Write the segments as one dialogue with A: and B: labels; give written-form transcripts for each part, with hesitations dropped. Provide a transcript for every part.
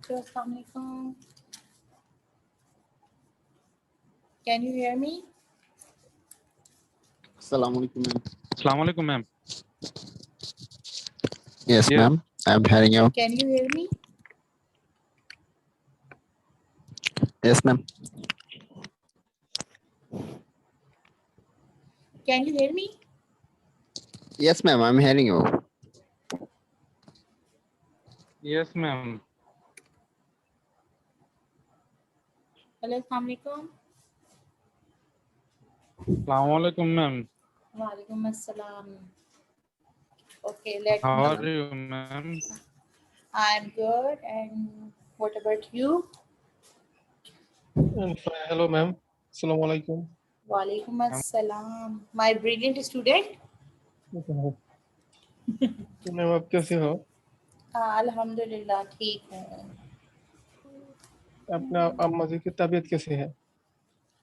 A: teacher. Assalamualaikum. Can you hear me?
B: Assalamualaikum, ma'am.
C: Assalamualaikum, ma'am.
B: Yes,
C: Yes.
B: ma'am. I'm hearing you.
A: Can you hear me?
B: Yes, ma'am.
A: Can you hear me?
B: Yes, ma'am. I'm hearing you.
C: Yes, ma'am.
A: Hello, Assalamualaikum.
C: Assalamualaikum, ma'am.
A: Walaikum assalam. Okay, let
C: How
A: me.
C: are you, ma'am?
A: I'm good. And what about you?
D: I'm fine. Hello, ma'am. Assalamu alaikum.
A: Walaikum assalam. My brilliant student.
D: तो ma'am आप कैसे हो?
A: अल्हम्दुलिल्लाह ठीक हूँ.
D: अपना अम्मा जी की तबीयत कैसी है?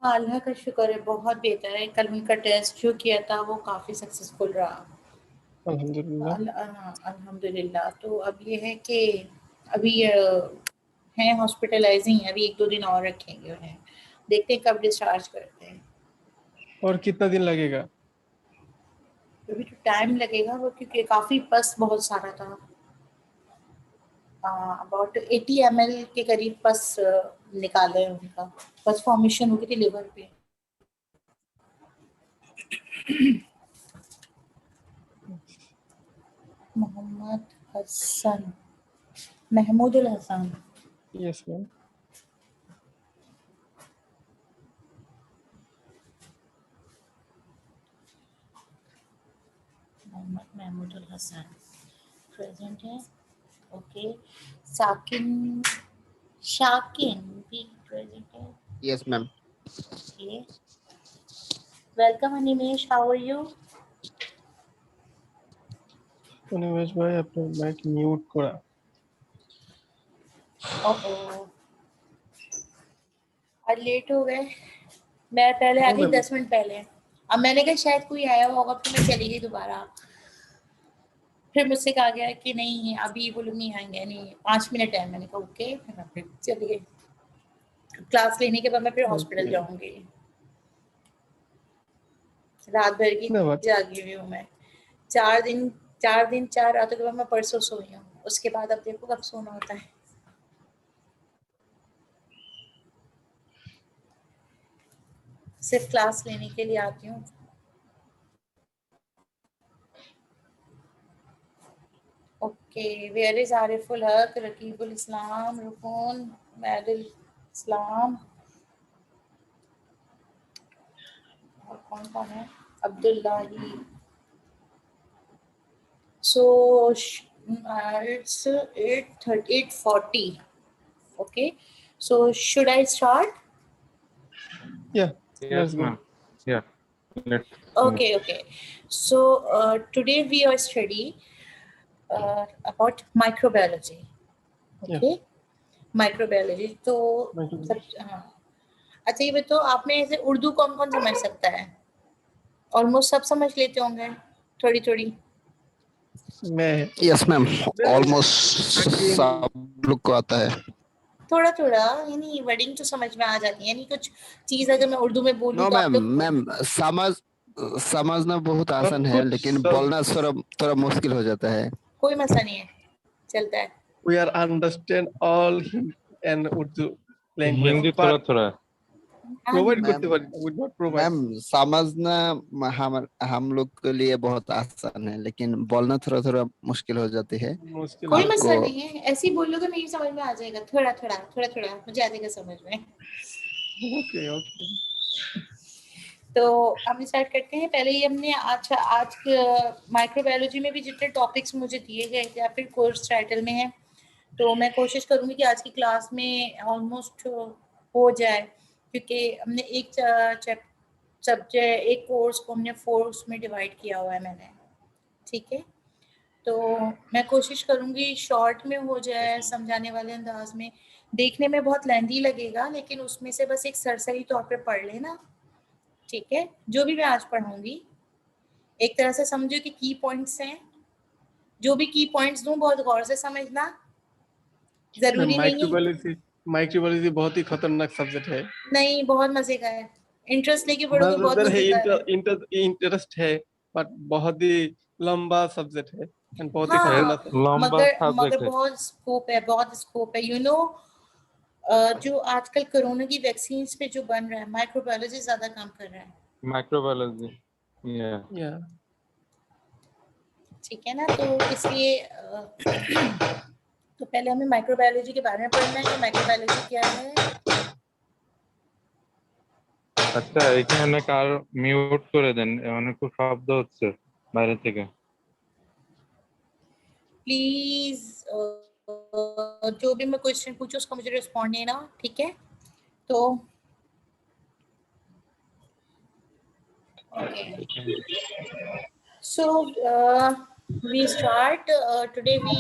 A: हाँ, अल्लाह का शुक्र है, बहुत बेहतर है. कल उनका टेस्ट जो किया था वो काफ़ी सक्सेसफुल रहा.
D: अल्हम्दुलिल्लाह.
A: अल्हम्दुलिल्लाह. तो अब ये है कि अभी हैं हॉस्पिटलाइजिंग, अभी 1-2 दिन और रखेंगे उन्हें. देखते हैं कब डिस्चार्ज करते हैं.
D: और कितना दिन लगेगा?
A: अभी तो टाइम लगेगा वो, क्योंकि काफ़ी पस बहुत सारा था. अबाउट 80 ml के करीब पस निकाले हैं उनका. पस फॉर्मेशन हो गई थी लिवर पे. Mohammad Hasan, Mahmudul Hasan.
D: Yes ma'am.
A: Mohammad Mahmudul Hasan present है. ओके. साकिन शाकिन भी प्रेजेंट है.
B: Yes, ma'am.
A: Okay. Welcome Animesh, how are you?
D: Animesh भाई अपने माइक म्यूट करा.
A: ओहो, आज लेट हो गए. मैं पहले आ गई 10 मिनट पहले. अब मैंने कहा शायद कोई आया होगा, फिर मैं चली गई दोबारा. फिर मुझसे कहा गया कि नहीं अभी वो लोग नहीं आएंगे, नहीं 5 मिनट है. मैंने कहा ओके, फिर चली गई. क्लास लेने के बाद मैं फिर हॉस्पिटल जाऊंगी. रात भर की जागी हुई हूँ मैं. 4 रातों के बाद मैं परसों सोई हूँ. उसके बाद अब देखो कब सोना होता है. सिर्फ क्लास लेने के लिए आती हूँ. ओके. वेयर इज आरिफुल हक, रकीबुल इस्लाम, रुकून, मैदुल इस्लाम, और कौन कौन है? Abdullahi. So it's 8:40. Okay, so should I start?
D: Yeah.
C: Yes,
D: Let's go.
C: ma'am. Yeah. Let's.
A: Okay. So today we are studying about microbiology. Okay. Microbiology. तो हाँ. अच्छा ये बताओ, आप में ऐसे उर्दू कौन कौन समझ सकता है? ऑलमोस्ट सब समझ लेते होंगे थोड़ी थोड़ी.
D: मैं.
B: Yes, ma'am. Almost सब लोग को आता है.
A: थोड़ा थोड़ा, यानी वर्डिंग तो समझ में आ जाती है. यानी कुछ चीज अगर मैं उर्दू में बोलूँ
B: No,
A: तो आप
B: ma'am.
A: लोग.
B: Ma'am, समझना बहुत आसान है, लेकिन बोलना थोड़ा मुश्किल हो जाता है.
A: कोई मसला नहीं है, चलता है.
D: We are understand all and Urdu language.
C: Hindi थोड़ा थोड़ा.
D: Provide
B: Ma'am,
D: करते पारी. We not provide.
B: मैम समझना हम लोग के लिए बहुत आसान है, लेकिन बोलना थोड़ा थोड़ा मुश्किल हो जाती है.
D: मुश्किल.
A: कोई
B: आपको-
A: मसला नहीं है, ऐसे ही बोलोगे मेरी समझ में आ जाएगा. थोड़ा थोड़ा मुझे आ जाएगा समझ में.
D: Okay.
A: तो हम स्टार्ट करते हैं. पहले ही हमने आज माइक्रोबायोलॉजी में भी जितने टॉपिक्स मुझे दिए गए थे या फिर कोर्स टाइटल में है, तो मैं कोशिश करूंगी कि आज की क्लास में ऑलमोस्ट हो जाए, क्योंकि हमने एक कोर्स को हमने 4 में डिवाइड किया हुआ है मैंने. ठीक है, तो मैं कोशिश करूंगी शॉर्ट में हो जाए, समझाने वाले अंदाज में. देखने में बहुत लेंथी लगेगा, लेकिन उसमें से बस एक सरसरी तौर पे पढ़ लेना. ठीक है, जो भी मैं आज पढ़ाऊंगी एक तरह से समझो कि की पॉइंट्स हैं. जो भी की पॉइंट्स दूं बहुत गौर से समझना. जरूरी नहीं है।
D: माइक्रोबायोलॉजी बहुत ही खतरनाक सब्जेक्ट है।
A: नहीं, बहुत मजे का है, इंटरेस्ट लेके पढ़ोगे बहुत
D: मजेदार है,
A: मजेदार है।
D: इंटरेस्ट है, बट बहुत ही लंबा सब्जेक्ट है and बहुत ही
A: हाँ,
D: खतरनाक है।
C: लंबा
A: मगर
C: सब्जेक्ट है।
A: बहुत स्कोप है, बहुत स्कोप है। जो आजकल कोरोना की वैक्सीन पे जो बन रहा है, माइक्रोबायोलॉजी ज्यादा काम कर रहा है।
C: माइक्रोबायोलॉजी,
D: या
A: ठीक है ना, तो इसलिए तो पहले हमें माइक्रोबायोलॉजी के बारे में पढ़ना है कि माइक्रोबायोलॉजी क्या है।
C: আচ্ছা এখানে কার মিউট করে দেন, অনেক শব্দ হচ্ছে বাইরে থেকে।
A: प्लीज जो भी मैं क्वेश्चन पूछूं उसका मुझे रिस्पॉन्ड देना, ठीक है? तो okay, so we start today. We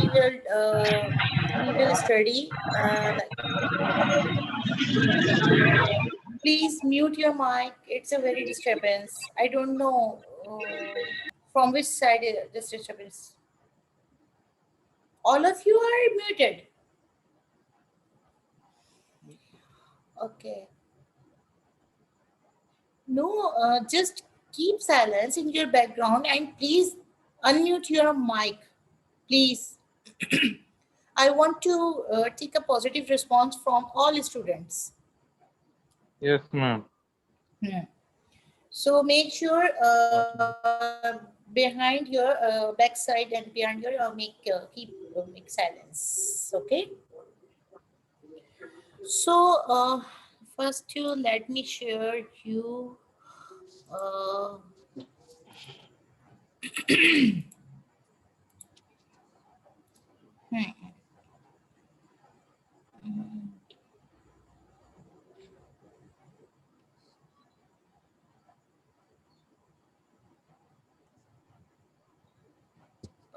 A: will study like, please mute your mic, it's a very disturbance. I don't know from which side is this disturbance. All of you are muted. Okay. No, just keep silence in your background and please unmute your mic, please. I want to take a positive response from all students.
C: Yes ma'am.
A: So make sure behind your backside and behind your keep silence. Okay. So first you let me share you.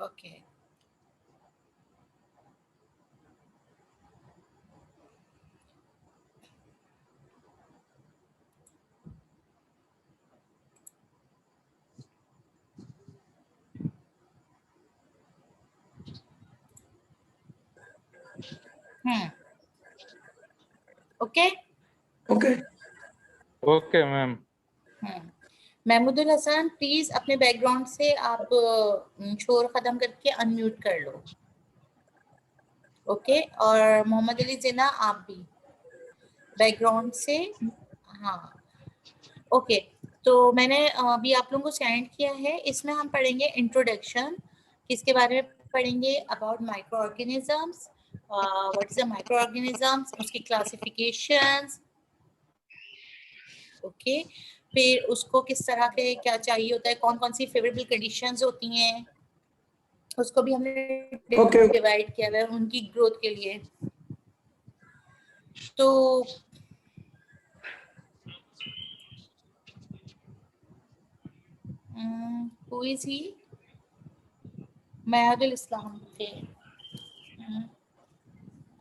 A: Okay. Okay.
C: Okay ma'am.
A: Mahmudul Hasan, please अपने background से आप शोर खत्म करके unmute कर लो। Okay, और मोहम्मद अली जिन्ना आप भी बैकग्राउंड से। हाँ, ओके। तो मैंने अभी आप लोगों को सेंड किया है, इसमें हम पढ़ेंगे इंट्रोडक्शन। किसके बारे में पढ़ेंगे? About micro organisms, what is a micro organisms, उसकी क्लासिफिकेशंस। ओके, फिर उसको किस तरह के क्या चाहिए होता है, कौन कौन सी फेवरेबल कंडीशंस होती हैं, उसको भी हमने डिवाइड किया हुआ है उनकी ग्रोथ के लिए। तो who is he? मयादुल इस्लाम थे।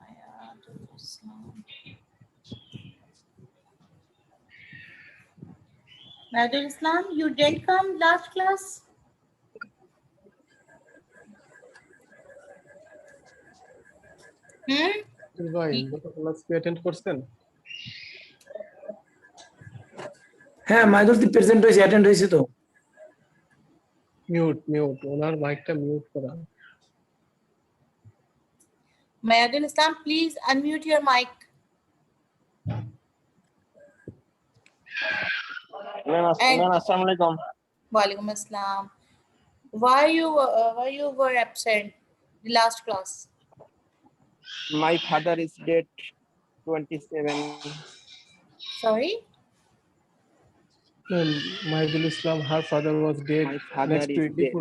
A: मयादुल इस्लाम, Madhur Islam, you didn't come last class?
D: Class কি অ্যাটেন্ড করছেন?
E: হ্যাঁ মাইদুল প্রেজেন্ট হয়েছে, অ্যাটেন্ড হয়েছে তো।
D: মিউট ওনার মাইকটা মিউট করা।
A: Madhur Islam, please unmute your mic.
B: Assalamualaikum.
A: Walaikum Assalam. Why you were absent the last class?
B: My father is dead 27.
A: Sorry?
D: Maidul Islam, her father was dead
B: My father
D: next
B: is
D: week
B: dead.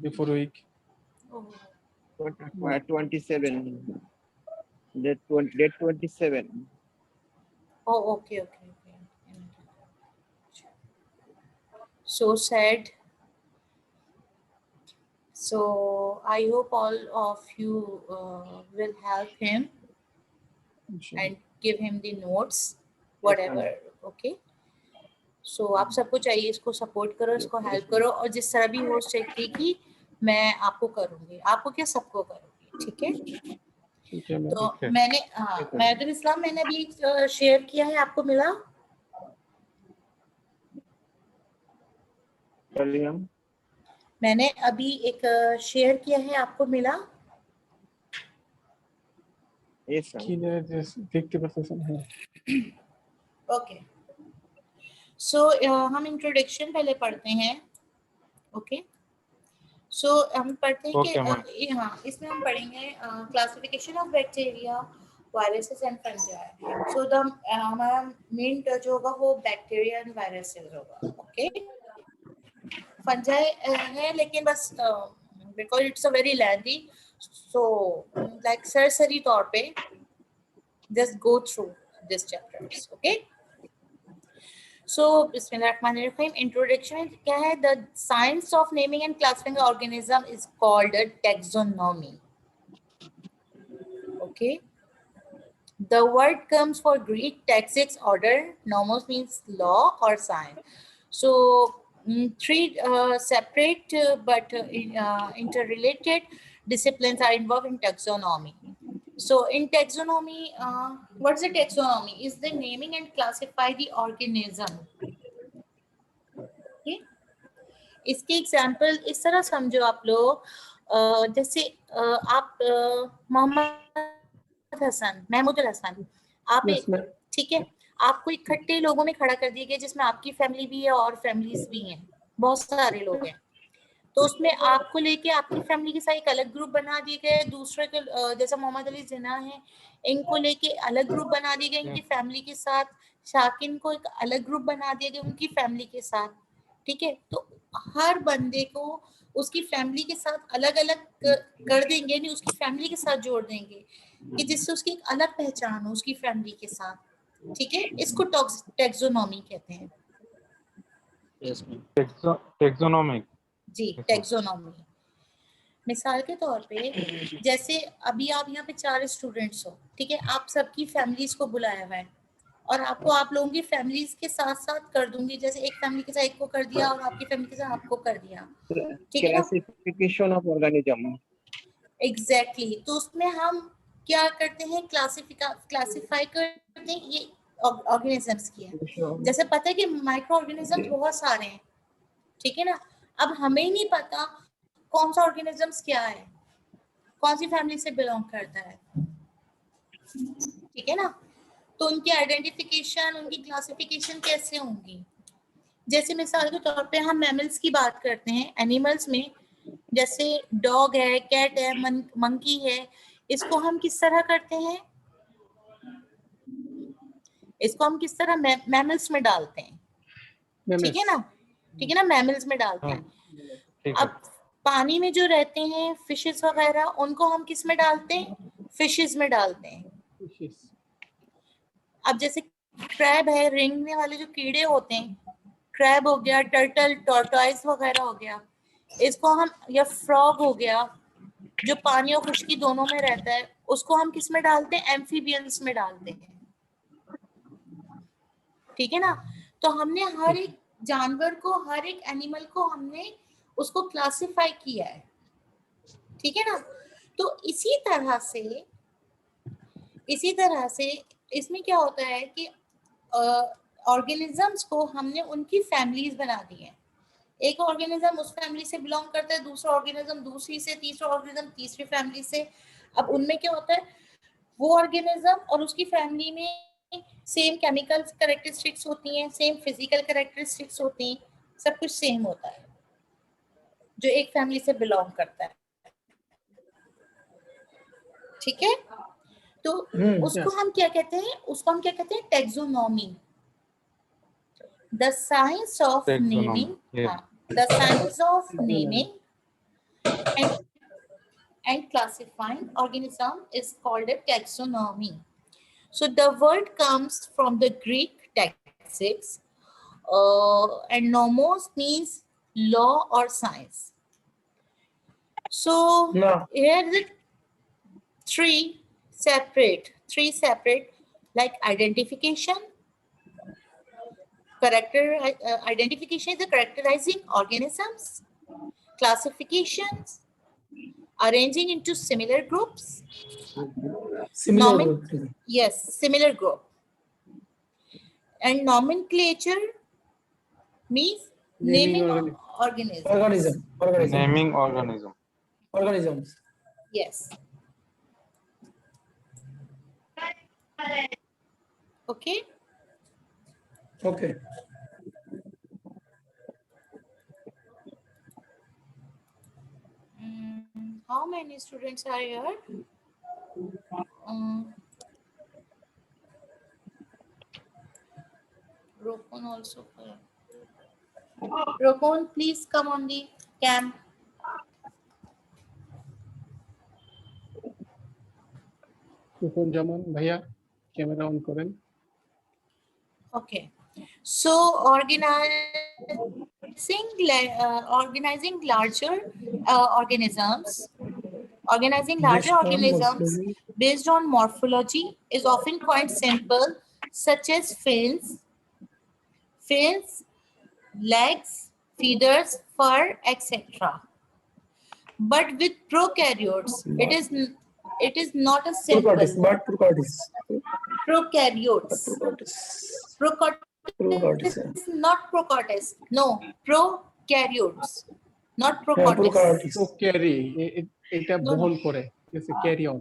D: before week.
B: 27. Date 27.
A: Oh, okay. So sad. So I hope all of you will help him and give him the notes, whatever. Okay. So आप सबको चाहिए इसको support करो, इसको help करो, और जिस तरह भी हो सकेगी मैं आपको करूंगी। आपको क्या, सबको करूंगी, ठीक है?
D: ठीक है मैम।
A: तो
C: ठीक है।
A: मैंने मैदुल इस्लाम मैंने अभी शेयर किया है, आपको मिला? मैंने अभी एक शेयर किया है, आपको मिला?
D: व्यक्तिगत सेशन है।
A: ओके, सो हम इंट्रोडक्शन पहले पढ़ते हैं। ओके, सो हम पढ़ते हैं
C: Okay, ma'am.
A: कि हाँ, इसमें हम पढ़ेंगे classification of bacteria, viruses and fungi. So the हमारा मेन जो होगा वो बैक्टीरिया एंड वायरसेस होगा। ओके, फंजाई है लेकिन बस because it's a very lengthy, so like सरसरी तौर पे just go through this chapters. Okay, So, Bismillahirrahmanirrahim. Introduction क्या है? The science of naming and classifying organism is called a taxonomy. Okay. The word comes for Greek taxis order. Nomos means law or science. So, three separate but interrelated disciplines are involved in taxonomy. So, in taxonomy, what's the taxonomy? Is the naming and classify the organism. Okay? इसके example इस तरह समझो आप लोग, जैसे आप मोहम्मद हसन, महमूद हसन, आप
D: Yes, ma'am.
A: ठीक है, आपको इकट्ठे लोगों में खड़ा कर दिया गया जिसमें आपकी फैमिली भी है और फैमिलीज भी हैं, बहुत सारे लोग हैं। तो उसमें आपको लेके आपकी फैमिली के साथ एक अलग ग्रुप बना दिए गए, दूसरे के जैसा मोहम्मद अली जिन्ना है, इनको लेके अलग ग्रुप बना दिए गए इनकी फैमिली के साथ। शाकिन को एक अलग ग्रुप बना दिया गया उनकी फैमिली के साथ। ठीक है, तो हर बंदे को उसकी फैमिली के साथ अलग अलग कर देंगे, नहीं उसकी फैमिली के साथ जोड़ देंगे कि जिससे उसकी एक अलग पहचान हो उसकी फैमिली के साथ। ठीक है, इसको टैक्सोनॉमी कहते हैं।
B: Yes ma'am.
C: Taxonomic.
A: जी, टैक्सोनॉमी। मिसाल के तौर पे जैसे अभी आप यहाँ पे 4 स्टूडेंट्स हो, ठीक है, आप सबकी फैमिलीज को बुलाया हुआ है और आपको आप लोगों की फैमिलीज के साथ साथ कर दूंगी, जैसे एक फैमिली के साथ एक को कर दिया और आपकी फैमिली के साथ आपको कर दिया। ठीक है ना?
F: Classification of organism.
A: एग्जैक्टली, तो उसमें हम क्या करते हैं? क्लासिफाई करते हैं ये ऑर्गेनिजम्स की है। जैसे पता है कि माइक्रो ऑर्गेनिजम्स बहुत सारे हैं, ठीक है ना? अब हमें ही नहीं पता कौन सा ऑर्गेनिजम्स क्या है, कौन सी फैमिली से बिलोंग करता है। ठीक है ना? तो उनकी आइडेंटिफिकेशन, उनकी क्लासिफिकेशन कैसे होंगी? जैसे मिसाल के तौर पे हम मैमल्स की बात करते हैं, एनिमल्स में जैसे डॉग है, कैट है, मंकी है, इसको हम किस तरह करते हैं? इसको हम किस तरह मैमल्स में डालते हैं? ठीक है ना? ठीक है ना, मैमल्स में डालते हैं।
C: ठीक है।
A: अब पानी में जो रहते हैं फिशेस वगैरह, उनको हम किस में डालते हैं? फिशेस में डालते हैं। अब जैसे क्रैब है, रेंगने वाले जो कीड़े होते हैं, क्रैब हो गया, टर्टल, टॉर्टॉइस वगैरह हो गया, इसको हम, या फ्रॉग हो गया जो पानी और खुश्की दोनों में रहता है, उसको हम किस में डालते हैं? एम्फीबियंस में डालते हैं। ठीक है ना? तो हमने हर एक जानवर को, हर एक एनिमल को हमने उसको क्लासिफाई किया है। ठीक है ना? तो इसी तरह से इसमें क्या होता है कि ऑर्गेनिजम्स को हमने उनकी फैमिलीज बना दी हैं। एक ऑर्गेनिज्म उस फैमिली से बिलोंग करता है, दूसरा ऑर्गेनिज्म दूसरी से, तीसरा ऑर्गेनिज्म तीसरी फैमिली से। अब उनमें क्या होता है, वो ऑर्गेनिज्म और उसकी फैमिली में सेम केमिकल कैरेक्टरिस्टिक्स होती हैं, सेम फिजिकल कैरेक्टरिस्टिक्स होती हैं, सब कुछ सेम होता है जो एक फैमिली से बिलोंग करता है। ठीक है? तो उसको हम क्या कहते हैं? उसको हम क्या कहते हैं? Taxonomy. The science of naming, the science of naming and classifying organism is called a taxonomy. So the word comes from the Greek taxis, and nomos means law or science. So here are the three separate like identification. Identification is the characterizing organisms, classifications, arranging into similar groups.
E: Similar
A: Nomin-
E: group.
A: Yes, similar group. And nomenclature means
D: Naming
A: naming organism.
E: Organism.
C: Naming organism.
E: Organisms.
A: Yes. Okay.
E: Okay.
A: How many students are here? Rokon also. Rokon, please come on the cam.
D: জামান ভাইয়া camera on করেন।
A: Okay. So organizing larger organisms based on morphology is often quite simple, such as fins, legs, feathers, fur, etc. But with prokaryotes, it is not a simple. Prokaryotes. Prokaryotes, not prokaryotes. No, prokaryotes, not prokaryotes.
D: তো carry এটা বহন করে carry on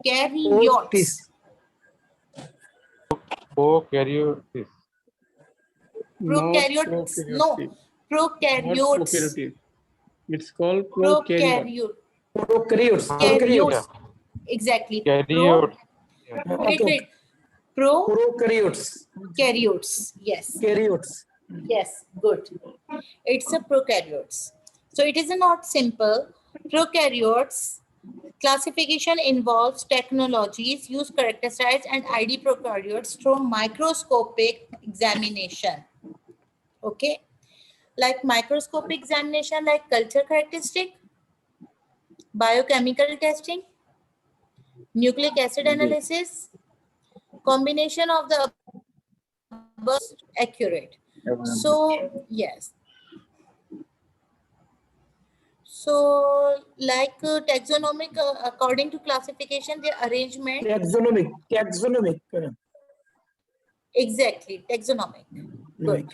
A: Caryotes.
C: Prokaryotes.
A: Prokaryotes. No, prokaryotes.
D: It's called
A: Prokaryotes. Exactly.
C: Karyotes.
A: Great.
E: Prokaryotes.
A: Yes.
E: Karyotes.
A: Yes, good. It's a prokaryotes. So it is not simple. Prokaryotes classification involves technologies used to characterize and ID prokaryotes through microscopic examination. Okay, like microscopic examination, like culture characteristic, biochemical testing, nucleic acid analysis, combination of the above accurate. So yes. So like taxonomic, according to classification, the arrangement.
E: Taxonomic.
A: Exactly, taxonomic. Good.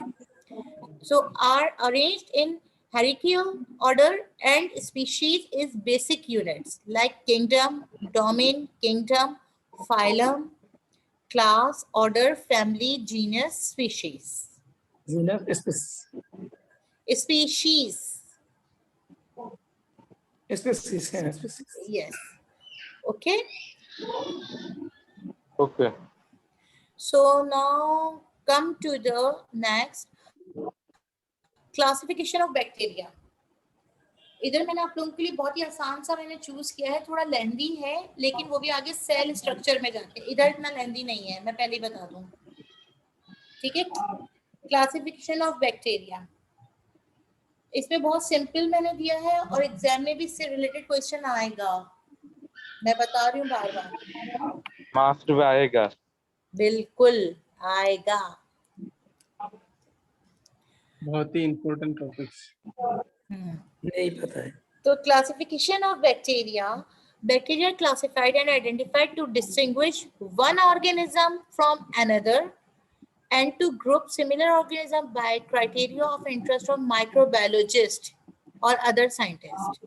A: So are arranged in hierarchical order, and species is basic units like kingdom, domain, kingdom, phylum, class, order, family, genus, species. Species.
E: Species.
A: Yes. Okay.
C: Okay.
A: So now come to the next classification of bacteria. इधर मैंने आप लोगों के लिए बहुत ही आसान सा मैंने चूज किया है, थोड़ा लेंदी है लेकिन वो भी आगे सेल स्ट्रक्चर में जाके, इधर इतना लेंदी नहीं है, मैं पहले ही बता दूं। ठीक है, क्लासिफिकेशन ऑफ बैक्टीरिया इसमें बहुत सिंपल मैंने दिया है और एग्जाम में भी इससे रिलेटेड क्वेश्चन आएगा, मैं बता रही हूँ बार बार।
C: मास्ट में आएगा,
A: बिल्कुल आएगा,
D: बहुत ही इंपॉर्टेंट टॉपिक्स
E: नहीं पता है।
A: तो classification of bacteria classified and identified to distinguish one organism from another and to group similar organisms by criteria of interest of microbiologists or other scientists.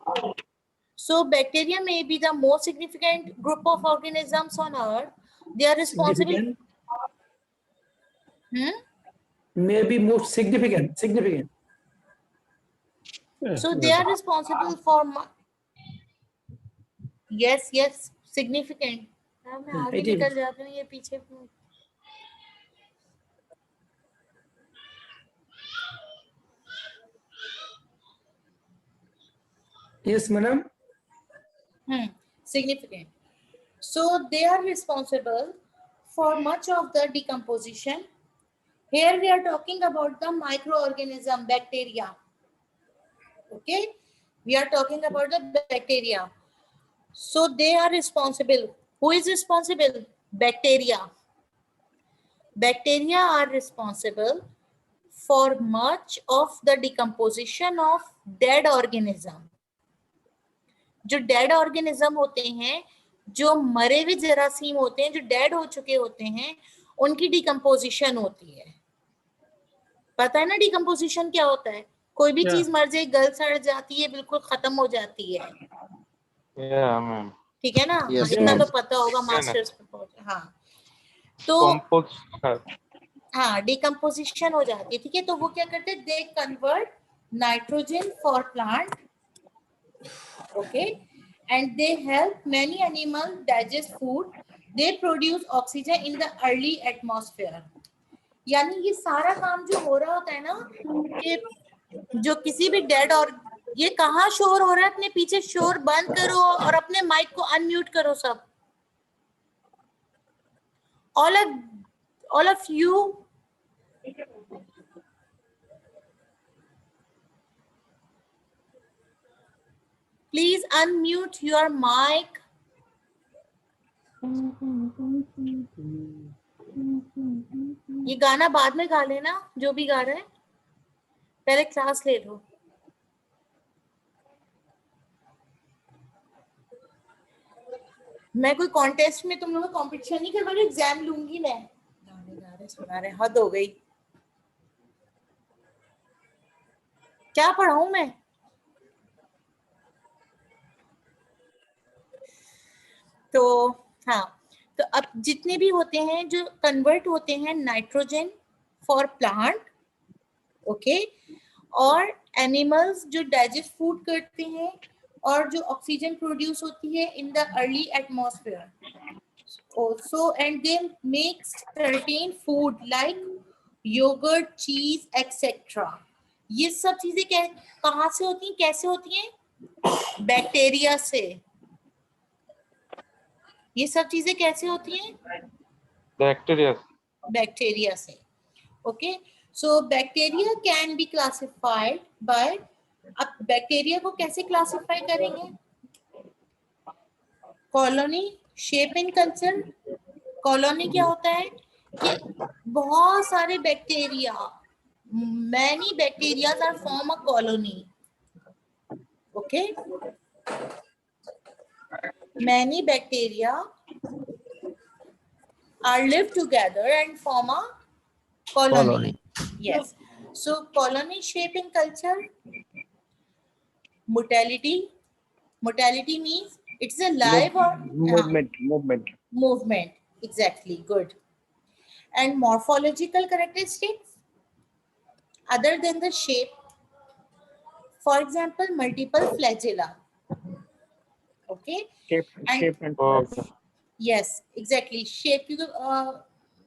A: So bacteria may be the most significant group of organisms on earth. They are responsible.
E: Maybe most significant.
A: So they are responsible for yes significant. मैं आगे निकल जाती हूँ, ये पीछे।
E: Yes, madam.
A: Significant. So they are responsible for much of the decomposition. Here we are talking about the microorganism, bacteria. Okay, we are talking about the bacteria. So they are responsible. Who is responsible? Bacteria. Bacteria are responsible for much of the decomposition of dead organism. जो dead organism होते हैं, जो मरे हुए जरासीम होते हैं, जो dead हो चुके होते हैं, उनकी डिकम्पोजिशन होती है। पता है ना डिकम्पोजिशन क्या होता है? कोई भी चीज मर जाए, गल सड़ जाती है, बिल्कुल खत्म हो जाती है।
C: मैम।
A: ठीक है ना?
B: Yes,
A: इतना
B: ma'am.
A: तो पता होगा मास्टर्स में। हाँ, तो हाँ डिकम्पोजिशन हो जाती है। ठीक है, तो वो क्या करते हैं? They convert nitrogen for plant, okay, and they help many animal digest food, they produce oxygen in the early atmosphere. यानी ये सारा काम जो हो रहा होता है ना, कि जो किसी भी डेड, और ये कहाँ शोर हो रहा है? अपने पीछे शोर बंद करो और अपने माइक को अनम्यूट करो सब। all of you, please unmute your mic. ये गाना बाद में गा लेना, जो भी गा रहा है, पहले क्लास ले लो। मैं कोई कॉन्टेस्ट में तुम लोगों का कॉम्पिटिशन नहीं करवाऊंगी, एग्जाम लूंगी मैं। गाने गा रहे सुना रहे, हद हो गई। क्या पढ़ाऊं मैं? तो हाँ, तो अब जितने भी होते हैं जो कन्वर्ट होते हैं नाइट्रोजन फॉर प्लांट, ओके, और एनिमल्स जो डाइजेस्ट फूड करते हैं, और जो ऑक्सीजन प्रोड्यूस होती है in the early atmosphere also, and they make certain food like yogurt, cheese, etc. ये सब चीजें कहाँ से होती हैं, कैसे होती हैं? बैक्टीरिया से। ये सब चीजें कैसे होती हैं? बैक्टीरिया से। Okay, so bacteria can be classified by, अब बैक्टीरिया को कैसे क्लासिफाई करेंगे? Colony, shape in culture. Colony क्या होता है? कि बहुत सारे bacteria, many bacteria are form a colony, okay, many bacteria are live together and form a colony. Yes, so colony shape in culture. Motility means it's a live or movement, exactly, good. And morphological characteristics other than the shape, for example multiple flagella, okay,
F: shape and size.
A: yes, exactly, shape,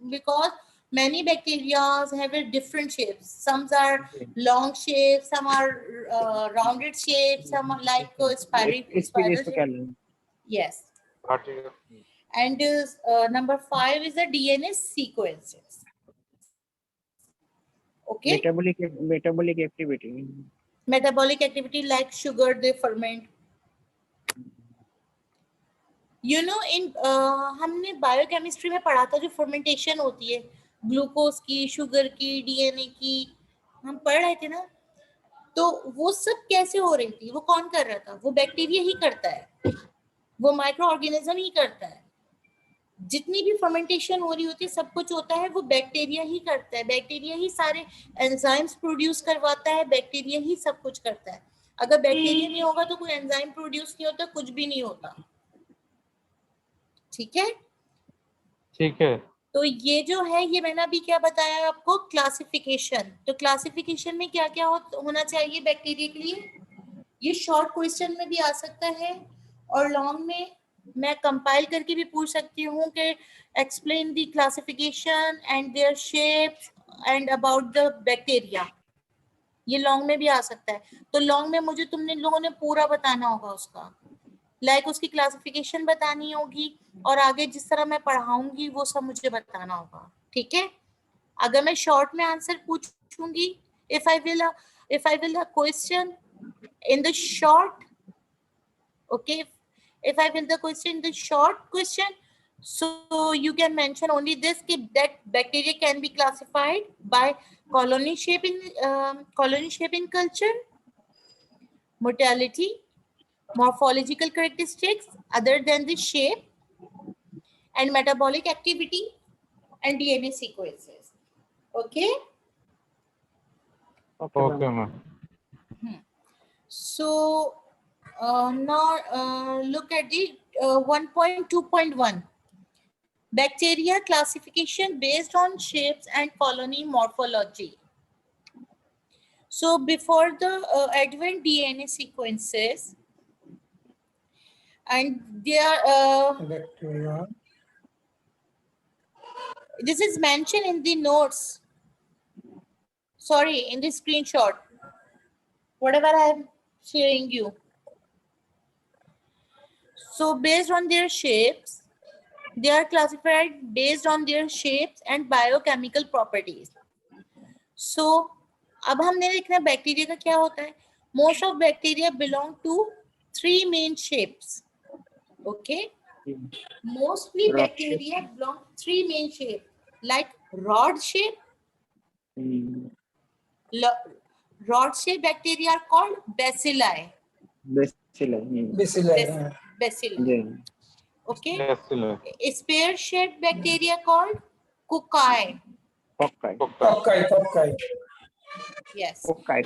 A: because many bacteria have a different shapes. Some are long shapes, some are rounded shapes, some are like spiral shape. Yes. And number 5 is the DNA sequences. Okay.
F: Metabolic activity.
A: Metabolic activity like sugar, they ferment. You know, in हमने biochemistry में पढ़ा था जो fermentation होती है, glucose की, sugar की, DNA की, हम पढ़ रहे थे ना। तो वो सब कैसे हो रही थी? वो कौन कर रहा था? वो बैक्टीरिया ही करता है, वो माइक्रो ऑर्गेनिज्म ही करता है। जितनी भी फर्मेंटेशन हो रही होती है, सब कुछ होता है, वो बैक्टीरिया ही करता है। बैक्टीरिया ही सारे एंजाइम्स प्रोड्यूस करवाता है, बैक्टीरिया ही सब कुछ करता है। अगर बैक्टीरिया नहीं होगा तो कोई एंजाइम प्रोड्यूस नहीं होता, कुछ भी नहीं होता। ठीक है,
C: ठीक है।
A: तो ये जो है, ये मैंने अभी क्या बताया आपको, क्लासिफिकेशन। तो क्लासिफिकेशन में क्या क्या होना चाहिए बैक्टीरिया के लिए? ये शॉर्ट क्वेश्चन में भी आ सकता है और लॉन्ग में मैं कंपाइल करके भी पूछ सकती हूँ कि explain the classification and their shapes and about the bacteria. ये लॉन्ग में भी आ सकता है। तो लॉन्ग में मुझे तुमने लोगों ने पूरा बताना होगा उसका, लाइक उसकी क्लासिफिकेशन बतानी होगी, और आगे जिस तरह मैं पढ़ाऊंगी वो सब मुझे बताना होगा। ठीक है, अगर मैं शॉर्ट में आंसर पूछूंगी, if I will a question in the short, okay, if I will the question, the short question, So you can mention only this, that bacteria can be classified by colony shape in culture, mortality, morphological characteristics other than the shape, and metabolic activity and DNA sequences. Okay.
C: Okay, ma'am.
A: So now look at the 1.2.1. Bacteria classification based on shapes and colony morphology. So before the advent DNA sequences, and this is mentioned in the notes. Sorry, in the screenshot. Whatever I am sharing you. So based on their shapes, they are classified based on their shapes and biochemical properties. So अब हमने देखना है bacteria का क्या होता है. Most of bacteria belong to 3 main shapes. Okay. Mostly
F: Rod
A: bacteria belong to 3 main shapes, like rod shape. Rod shape bacteria are called bacilli.
F: Bacilli.
A: Bacilli. Okay.
C: Yes, sir.
A: Spear shaped bacteria called cocci.
F: Cocci.
A: Yes.
F: Cocci.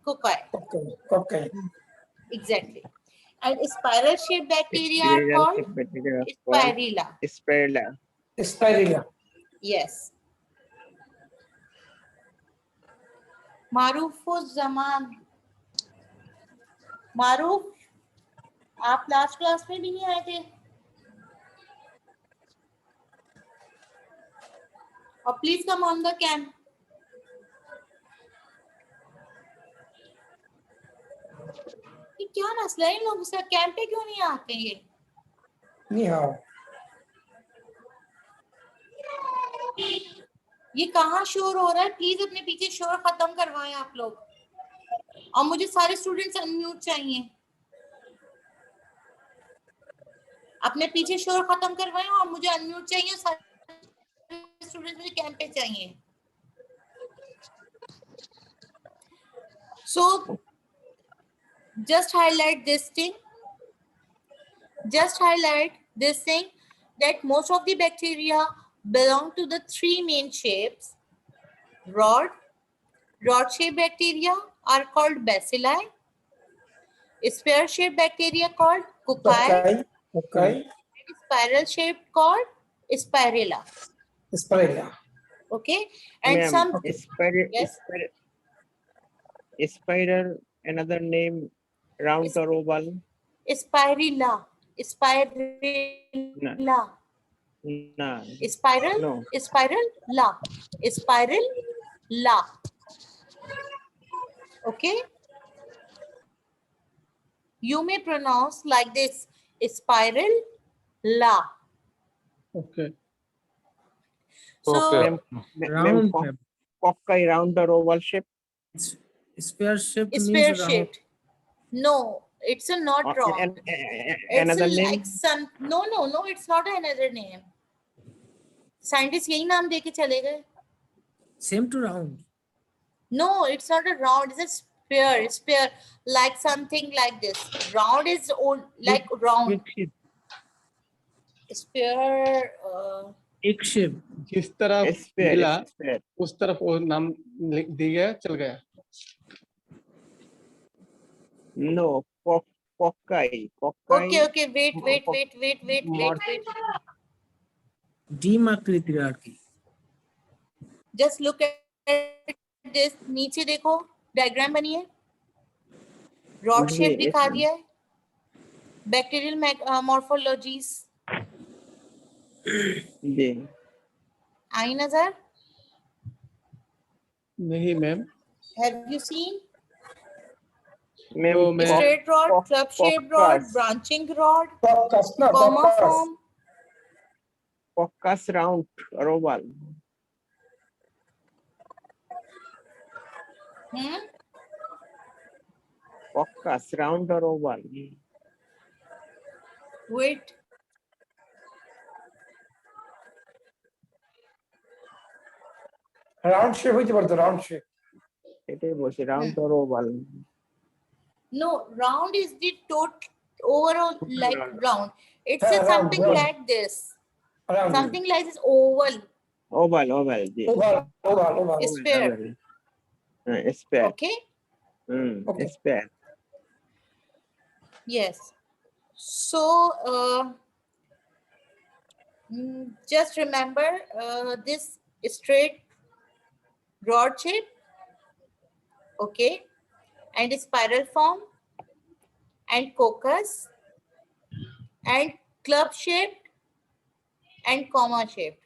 A: Cocci. Exactly. And spiral shaped bacteria are called spirilla.
F: Spirilla.
A: Yes. मारूफुज़्ज़मान. मारूफ, आप last class में भी नहीं आए थे. और please come on the cam. ये क्या मसला है इन लोगों से, कैंप पे क्यों नहीं आते ये? ये कहाँ शोर हो रहा है? प्लीज अपने पीछे शोर खत्म करवाएं आप लोग. और मुझे सारे स्टूडेंट्स अनम्यूट चाहिए. अपने पीछे शोर खत्म करवाएं और मुझे अनम्यूट चाहिए. सारे स्टूडेंट्स मुझे कैंप पे चाहिए. So just highlight this thing. Just highlight this thing, that most of the bacteria belong to the 3 main shapes. Rod-shaped bacteria are called bacilli. Spear-shaped bacteria called cocci. Spiral-shaped called spirilla. Okay, and some yes.
F: Spiral, another name, round or oval?
A: Spirilla.
F: No.
A: Spiral.
F: No.
A: Spiral. La. Okay. You may pronounce like this: spiral la.
D: Okay.
A: So
C: Okay.
E: Round
F: Cocci, round or oval shape?
E: Spare shape means
A: spare
E: round.
A: shaped. No, it's a not round. It's
F: Another name?
A: like some. No. It's not another name. Scientists यही नाम देके चले गए.
E: Same to round.
A: No, it's not a round. It's a sphere. Sphere, like something like this. Round is old, like round. Sphere.
E: Egg shape.
D: जिस तरफ
F: Sphere,
D: मिला
F: sphere.
D: उस तरफ वो नाम लिख दिया, चल गया.
F: No, cocci.
A: Okay. Wait.
E: Demacriarchy.
A: Just look at this. नीचे देखो, डायग्राम बनी है. रॉड शेप दिखा दिया है. बैक्टीरियल मॉर्फोलॉजीज आई नजर?
D: नहीं ma'am.
A: Have you seen?
D: No, ma'am.
A: Straight rod, club shaped rod, branching rod, comma form.
F: Coccus, round or oval? Coccus, round or oval?
A: Wait.
E: Round shape হইতে পারতো, round shape.
F: এটাই বলছি round or oval.
A: No, round is the overall like round. It's
E: Yeah,
A: a
E: round,
A: something
E: round.
A: like this.
E: Round,
A: Something like this oval,
F: oval oval G
E: oval, oval, oval.
A: sphere.
F: হ্যাঁ spare
A: Okay.
E: Okay.
F: Spare
A: Yes. So just remember this straight rod shape, okay, and spiral form, and cocus, and club shaped, and comma shaped.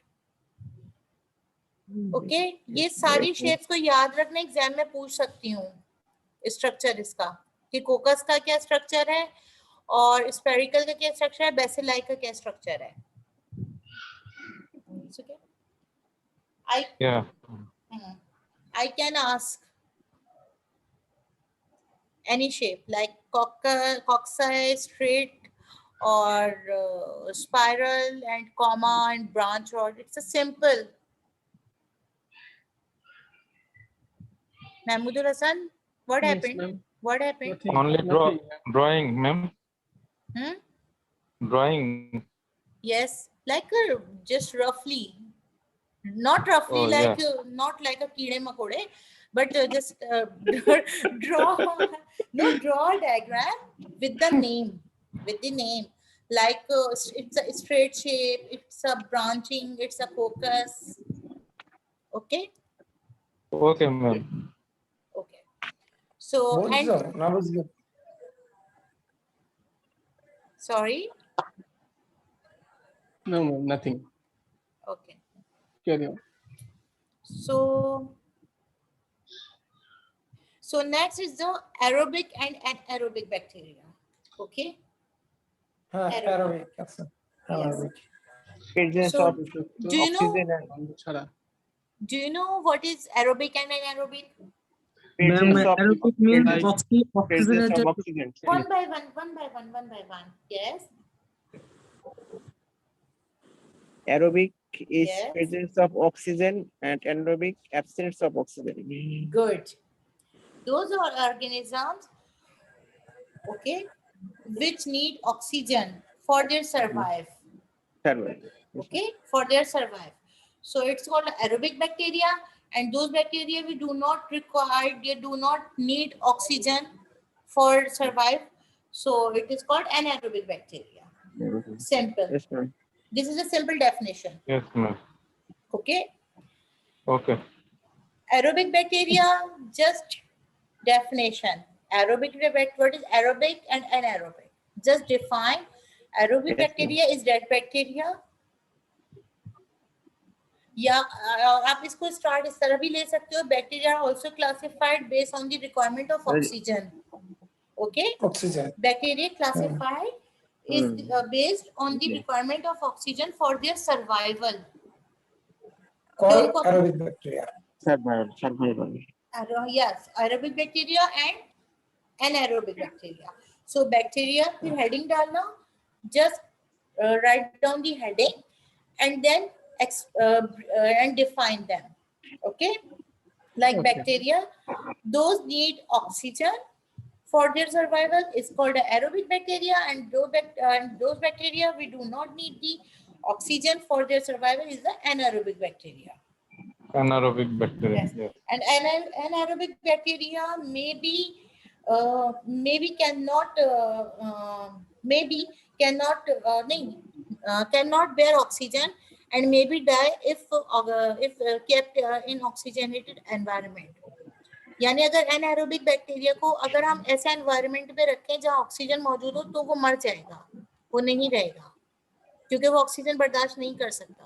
A: Okay, ये सारी shapes को याद रखना, exam में पूछ सकती हूँ स्ट्रक्चर इसका कि कोकस का क्या स्ट्रक्चर है और स्फेरिकल का क्या स्ट्रक्चर है, बेसिलाई का क्या स्ट्रक्चर है. Okay.
C: Yeah.
A: I can ask any shape like coxae, straight, or spiral, and comma, and branch rod. It's a simple. Mahmoodul Hasan, what
D: Yes,
A: happened?
D: ma'am.
A: What happened?
D: Nothing,
C: Only
D: nothing.
C: drawing, ma'am.
A: Hmm?
C: Drawing.
A: Yes, like just roughly, not roughly
C: Oh,
A: like
C: yeah.
A: not like a kide makode, but just draw draw a diagram with the name, like it's a straight shape, it's a branching, it's a focus. Okay.
C: Okay, ma'am.
A: Okay. So
E: বুঝছো
A: and
E: না বুঝলে?
A: sorry.
D: No, ma'am, nothing.
A: Okay.
D: Carry on.
A: So next is the aerobic and anaerobic bacteria. Okay.
E: হ্যাঁ,
A: Aerobic.
E: Aerobic, আচ্ছা, aerobic.
F: Presence
A: So
F: of
A: do you know
F: oxygen
D: ছাড়া
A: do you know what is aerobic and anaerobic?
F: Presence of
G: Aerobic means
D: Like-
G: oxygenated.
F: Oxygen
A: One by one. Yes.
F: aerobic is
A: Yes.
F: presence of oxygen and anaerobic absence of oxygen.
A: Good. Those are organisms, okay, which need oxygen for their survive. Okay, for their survive. So it's called aerobic bacteria, and those bacteria we do not require, they do not need oxygen for survive. So it is called anaerobic bacteria. Simple.
F: Yes, ma'am.
A: This is a simple definition.
C: Yes, ma'am.
A: Okay.
C: Okay.
A: Aerobic bacteria, just definition. Aerobic, what is aerobic and anaerobic? Just define. Aerobic
F: Yes,
A: bacteria is that bacteria. या आप इसको start इस तरह भी ले सकते हो, bacteria also classified based on the requirement of oxygen. Okay,
E: oxygen.
A: bacteria classified is based on the requirement of oxygen for their survival.
E: Call aerobic bacteria.
F: Survival.
A: Yes, aerobic bacteria and anaerobic bacteria. So bacteria फिर heading डालना, just write down the heading and then and define them. Okay, like
D: Okay.
A: bacteria, those need oxygen for their survival is called aerobic bacteria, and those bacteria we do not need the oxygen for their survival is the anaerobic bacteria.
C: Anaerobic bacteria.
A: Yes.
C: Yes.
A: And anaerobic bacteria maybe cannot bear oxygen and maybe die if kept in oxygenated environment. यानी अगर एनाएरोबिक bacteria को अगर हम ऐसे environment पे रखें जहां oxygen मौजूद हो तो वो मर जाएगा, वो नहीं रहेगा क्योंकि वो ऑक्सीजन बर्दाश्त नहीं कर सकता.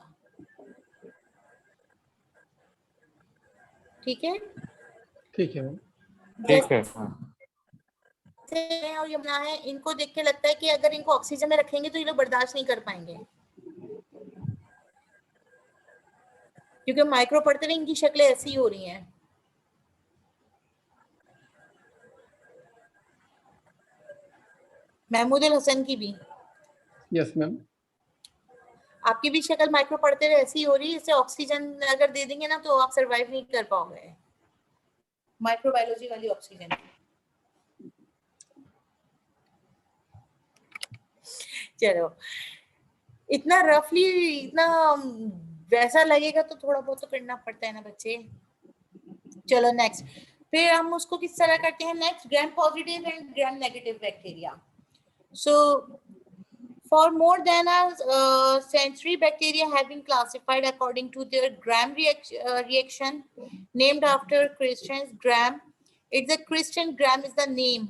A: ठीक है.
D: ठीक है मैम।
C: ठीक है.
A: और ये बना है, इनको देख के लगता है कि अगर इनको ऑक्सीजन में रखेंगे तो ये लोग बर्दाश्त नहीं कर पाएंगे क्योंकि माइक्रो पढ़ते हुए इनकी शक्लें ऐसी ही हो रही हैं. महमूदुल हसन की भी.
D: Yes, ma'am.
A: आपकी भी शक्ल माइक्रो पढ़ते हुए ऐसी हो रही है, इससे ऑक्सीजन अगर दे देंगे ना तो आप सरवाइव नहीं कर पाओगे, माइक्रोबायोलॉजी वाली ऑक्सीजन की। चलो, इतना रफली इतना वैसा लगेगा तो थोड़ा बहुत तो करना पड़ता है ना बच्चे। चलो नेक्स्ट, फिर हम उसको किस तरह करते हैं next, gram positive and gram negative bacteria. So for more than a century, bacteria have been classified according to their Gram reaction, named after Christian Gram. It's a Christian Gram is the name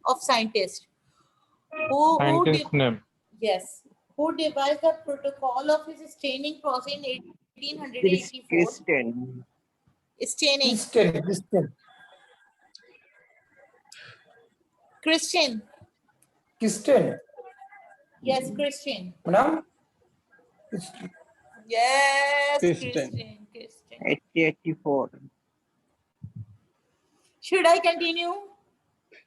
A: of scientist who
C: Scientist name.
A: yes, who devised the protocol of his staining process in 1884.
F: Christian.
A: Staining. Christian. Yes, Christian.
E: Madam?
A: Yes,
D: Christian.
A: Christian.
F: 1884.
A: Should I continue?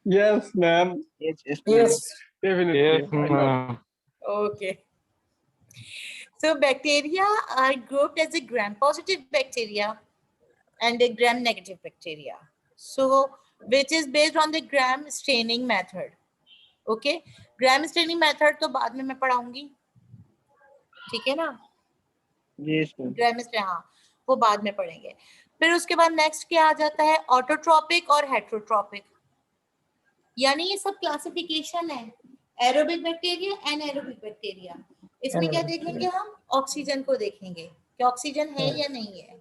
D: Yes, ma'am.
F: Yes, yes,
E: Yes.
D: Definitely.
C: Yes,
D: Why not?
C: ma'am.
A: Okay. So bacteria are grouped as a gram-positive bacteria and a gram-negative bacteria. So which is based on the gram staining method. Okay. Gram staining method तो बाद में मैं पढ़ाऊंगी, ठीक है ना?
F: Yes, ma'am.
A: ग्राम stand, हाँ वो बाद में पढ़ेंगे। फिर उसके बाद नेक्स्ट क्या आ जाता है, ऑटोट्रोपिक और हेट्रोट्रोपिक। यानी ये सब क्लासिफिकेशन है, एरोबिक बैक्टीरिया, एनाएरोबिक बैक्टीरिया। इसमें क्या देखेंगे हम, ऑक्सीजन को देखेंगे कि ऑक्सीजन है या नहीं है,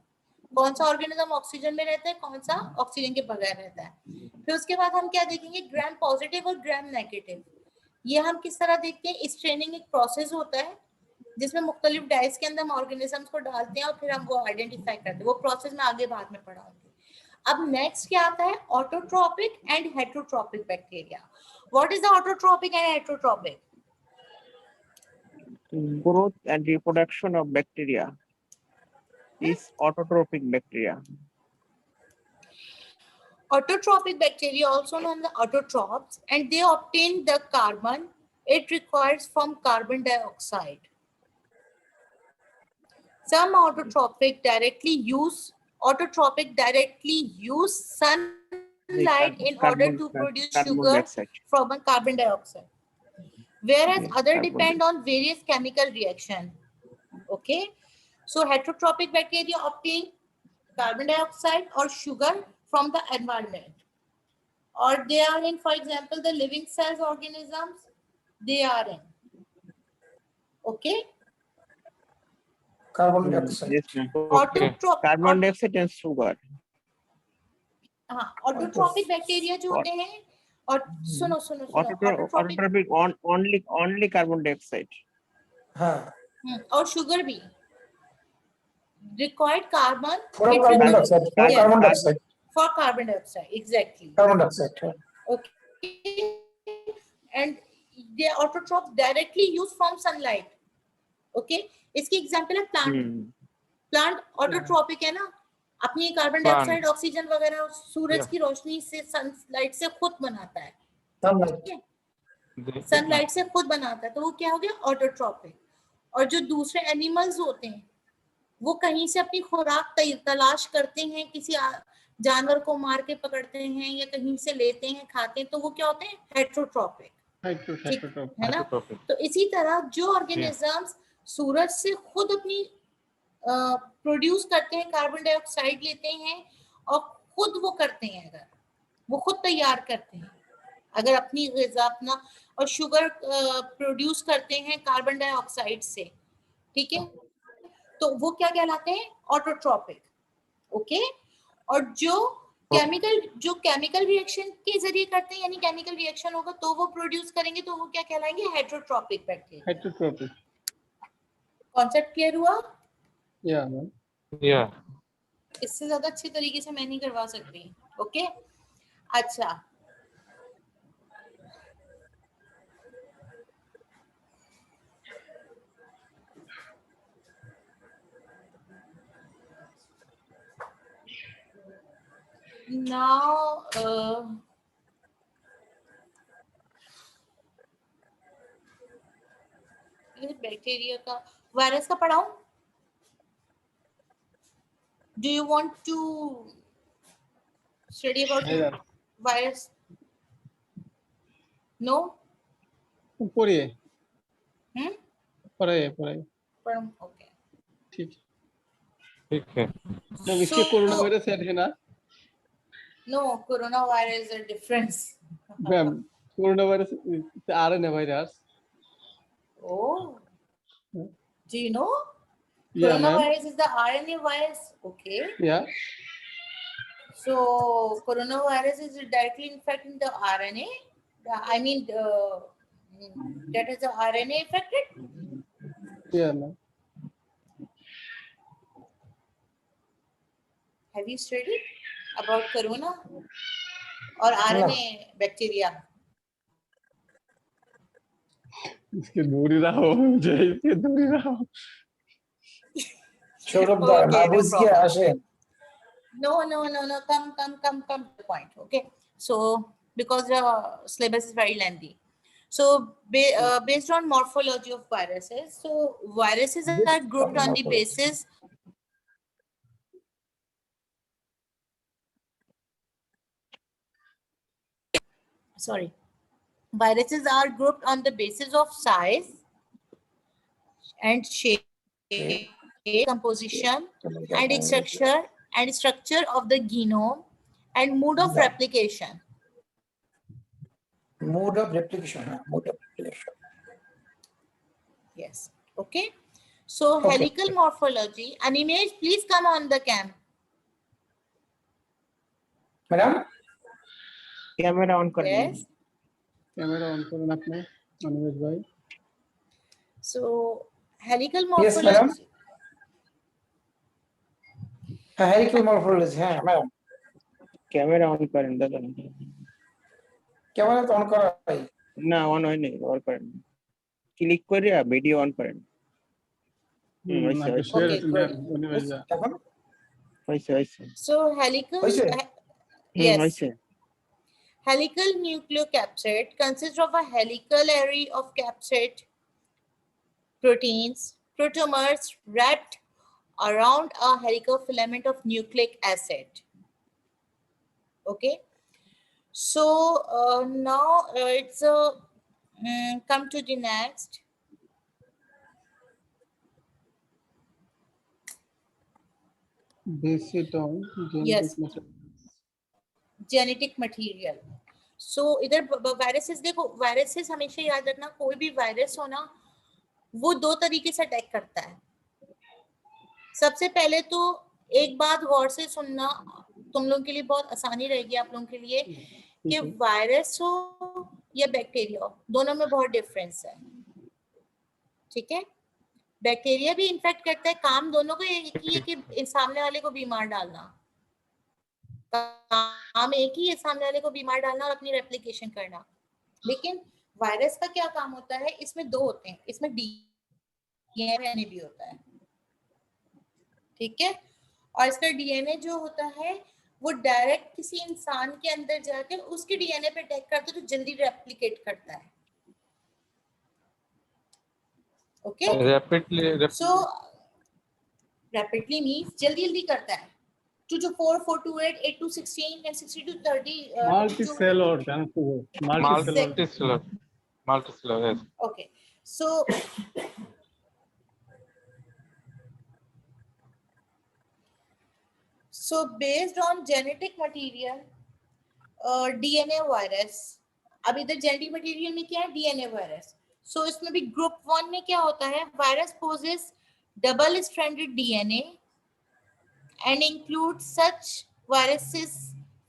A: कौन सा ऑर्गेनिज्म ऑक्सीजन में रहता है, कौन सा ऑक्सीजन के बगैर रहता है। फिर उसके बाद हम क्या देखेंगे, ग्राम पॉजिटिव और ग्राम नेगेटिव। ये हम किस तरह देखते हैं, स्ट्रेनिंग एक प्रोसेस होता है जिसमें मुख्तलिफ डाइस के अंदर हम ऑर्गेनिजम्स को डालते हैं और फिर हम वो आइडेंटिफाई करते हैं। वो प्रोसेस मैं आगे बाद में पढ़ाऊंगी। अब नेक्स्ट क्या आता है, autotrophic and heterotrophic bacteria. What is the autotrophic and heterotrophic?
F: Growth and reproduction of bacteria is autotrophic bacteria.
A: Autotrophic bacteria, also known as autotrophs, and they obtain the carbon it requires from carbon dioxide. Some autotrophic directly use sunlight in order to produce sugar
F: dioxide.
A: from a carbon dioxide, whereas
F: Yes,
A: other
F: carbon
A: depend on various chemical reaction. Okay, so heterotropic bacteria obtain carbon dioxide or sugar from the environment, or they are in, for example, the living cells organisms, they are in. Okay,
E: Carbon dioxide.
F: Yes, ma'am. Carbon dioxide and sugar.
A: हाँ, autotrophic bacteria जो होते हैं, और सुनो
F: Autotrophic only carbon dioxide.
E: हाँ.
A: और sugar भी, required carbon
E: For carbon dioxide. For
A: Yes.
E: carbon dioxide.
A: for carbon dioxide, exactly.
E: Carbon dioxide. हाँ.
A: Okay, and they are autotrophs directly used from sunlight. Okay, इसकी एग्जांपल है plant. Plant autotrophic है ना, अपनी carbon dioxide, oxygen वगैरह सूरज की रोशनी से, sunlight से खुद बनाता है। सनलाइट से खुद बनाता है, तो वो क्या हो गया, ऑटोट्रोपिक। और जो दूसरे एनिमल्स होते हैं वो कहीं से अपनी खुराक तलाश करते हैं, किसी जानवर को मार के पकड़ते हैं या कहीं से लेते हैं, खाते हैं, तो वो क्या होते हैं, हेट्रोट्रोपिक, है ना। तो इसी तरह जो ऑर्गेनिजम्स सूरज से खुद अपनी प्रोड्यूस करते हैं, कार्बन डाइऑक्साइड लेते हैं और खुद वो करते हैं, अगर वो खुद तैयार करते हैं, अगर अपनी ग़िज़ा अपना, और शुगर प्रोड्यूस करते हैं कार्बन डाइऑक्साइड से, ठीक है, तो वो क्या कहलाते हैं, ऑटोट्रोपिक। ओके, और जो केमिकल रिएक्शन के जरिए करते हैं, यानी केमिकल रिएक्शन होगा तो वो प्रोड्यूस करेंगे, तो वो क्या कहलाएंगे, heterotropic bacteria.
D: Heterotropic.
A: Concept clear हुआ?
D: Yeah, ma'am.
C: Yeah.
A: इससे ज्यादा अच्छे तरीके से मैं नहीं करवा सकती। ओके, अच्छा, now बैक्टीरिया का वायरस का पढ़ाऊं? Do you want to study about
D: Virus.
A: virus? No?
D: पढ़िए
A: Hmm?
D: पढ़ाइए पढ़ाइए
A: पढ़ूं? Okay.
D: ठीक है
C: ठीक है।
D: मैम इसके कोरोना वायरस ऐड है ना
A: No, coronavirus is a difference.
D: Ma'am corona virus RNA virus
A: Oh, do you know?
D: या ma'am
A: Coronavirus is the RNA virus. Okay.
D: या
A: So coronavirus is directly infecting the RNA. I mean, that is the RNA affected.
D: या ma'am
A: Have you studied about corona or RNA bacteria?
D: इसके दूरी रहो जय इसके दूरी रहो
E: সৌরভ দা
A: Okay,
E: না
A: no
E: বুঝিয়ে
A: problem.
E: আসেন
A: No. Come to the point. Okay. So because the syllabus is very lengthy. So based on morphology of viruses, so viruses are grouped on the basis. Sorry. Viruses are grouped on the basis of size and shape, composition and structure of the genome and mode of replication.
E: Mode of replication mode of replication
A: Yes. Okay. So
E: Okay.
A: helical morphology. An image, please come on the cam.
E: Madam
F: camera on कर दीजिए।
A: Yes.
D: Camera on करो अपने अनुज भाई
A: So helical
E: Yes, madam.
A: morphology.
E: হ্যাঁ helical morphology হ্যাঁ madam
F: camera on करें दादा।
E: Camera তো অন করা হয়
F: ना ऑन होय नहीं और करें क्लिक करिए वीडियो ऑन करें वैसे
D: ना शेयर
A: Okay,
D: मैम
A: good.
D: अनुज भाई
E: এখন
F: वैसे वैसे
A: So helical.
E: Hoise?
A: Yes.
F: वैसे
A: Helical nucleocapsid consists of a helical array of capsid proteins, protomers wrapped around a helical filament of nucleic acid. Okay. So now it's come to the next.
D: Basic on
A: Yes. Genetic material. So इधर viruses देखो, viruses हमेशा याद रखना, कोई भी virus हो ना वो दो तरीके से अटैक करता है. सबसे पहले तो एक बात गौर से सुनना, तुम लोगों के लिए बहुत आसानी रहेगी, आप लोगों के लिए, कि वायरस हो या बैक्टीरिया हो दोनों में बहुत डिफरेंस है. ठीक है. बैक्टीरिया भी इन्फेक्ट करता है, काम दोनों का एक ही है कि सामने वाले को बीमार डालना. काम एक ही है, सामने वाले को बीमार डालना और अपनी रेप्लिकेशन करना. लेकिन वायरस का क्या काम होता है, इसमें दो होते हैं, इसमें डीएनए भी होता है. ठीक है. और इसका डीएनए जो होता है वो डायरेक्ट किसी इंसान के अंदर जाकर उसके डीएनए पे अटैक करता है तो जल्दी रेप्लिकेट करता है. ओके. सो रैपिडली मींस जल्दी जल्दी करता है. 2 to 4, 4 to 8, 8 to 16 and 60 to 30.
D: multicellular multicellular
C: multicellular, yes.
A: Okay. So based on genetic material, DNA virus. अब इधर जेनेटिक मटेरियल में क्या है, डीएनए वायरस. सो इसमें भी ग्रुप 1 में क्या होता है, virus poses double stranded DNA and include such viruses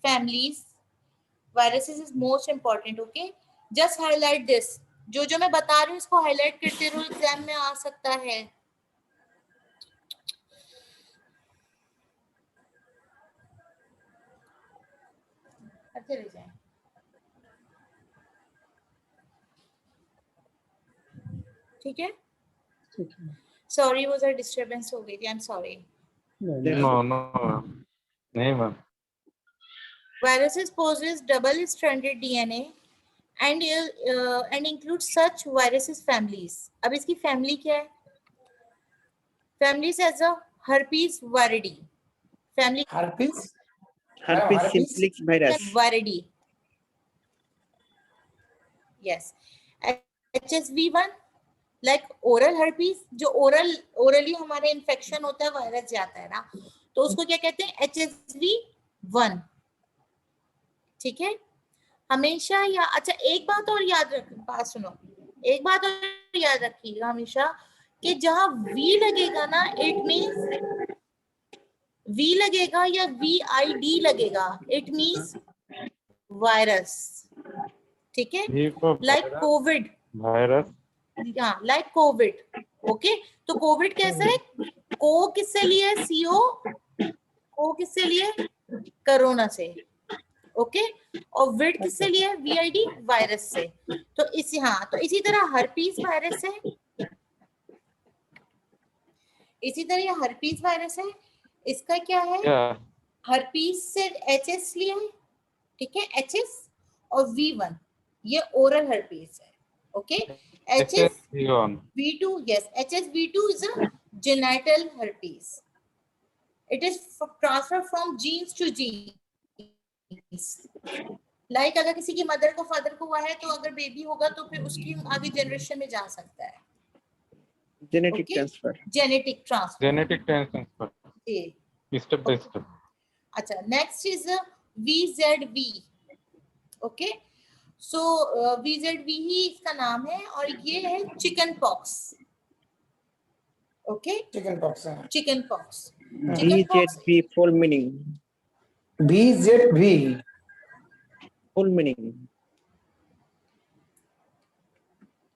A: families. Viruses is most important. Okay, just highlight this. जो मैं बता रही हूँ इसको हाईलाइट करते रहो, एग्जाम में आ सकता है. करते रह जाए. ठीक है. सॉरी वो जरा डिस्टरबेंस हो गई थी, आई एम सॉरी.
C: No, नहीं ma'am.
A: Viruses possess double-stranded DNA and include such viruses families. अब इसकी फैमिली क्या है? family as a herpes viridae. Family
E: Herpes?
F: Herpes
E: herpes?
F: simplex virus.
A: viridae. Yes. HSV1 like oral herpes, जो orally हमारे infection होता है, virus जाता है ना, तो उसको क्या कहते हैं? HSV1. ठीक है, हमेशा या अच्छा एक बात और याद रख, बात सुनो, एक बात और याद रखिएगा हमेशा कि जहां V लगेगा ना, इट मीन्स V लगेगा या VID लगेगा, इट मीन्स वायरस. ठीक है, लाइक कोविड,
C: वायरस,
A: हाँ लाइक कोविड. ओके, तो कोविड कैसा है? को किससे लिए? CO. को किससे लिए? कोरोना से. ओके, और विड किससे लिए? VID, वायरस से. तो इसी, हाँ, तो इसी तरह हर्पीस वायरस है, इसी तरह ये हर्पीस वायरस है. इसका क्या है?
C: क्या
A: हर्पीस से HS लिया है, ठीक है, HS, और V1 ये ओरल हर्पीस है. Okay, HSV2, yes, HSV2 is a genital herpes. It is transferred from genes to genes. Like अगर किसी की मदर को फादर को हुआ है, तो अगर बेबी होगा तो फिर उसकी आगे जनरेशन में जा सकता है.
F: Genetic transfer.
A: Genetic transfer.
C: Genetic transfer, step by step.
A: अच्छा, next is VZV. Okay, so VZV ही इसका नाम है, और ये है chicken pox. Okay,
E: Chicken pox.
A: Chicken pox.
F: BZV full meaning.
E: BZV.
F: Full meaning.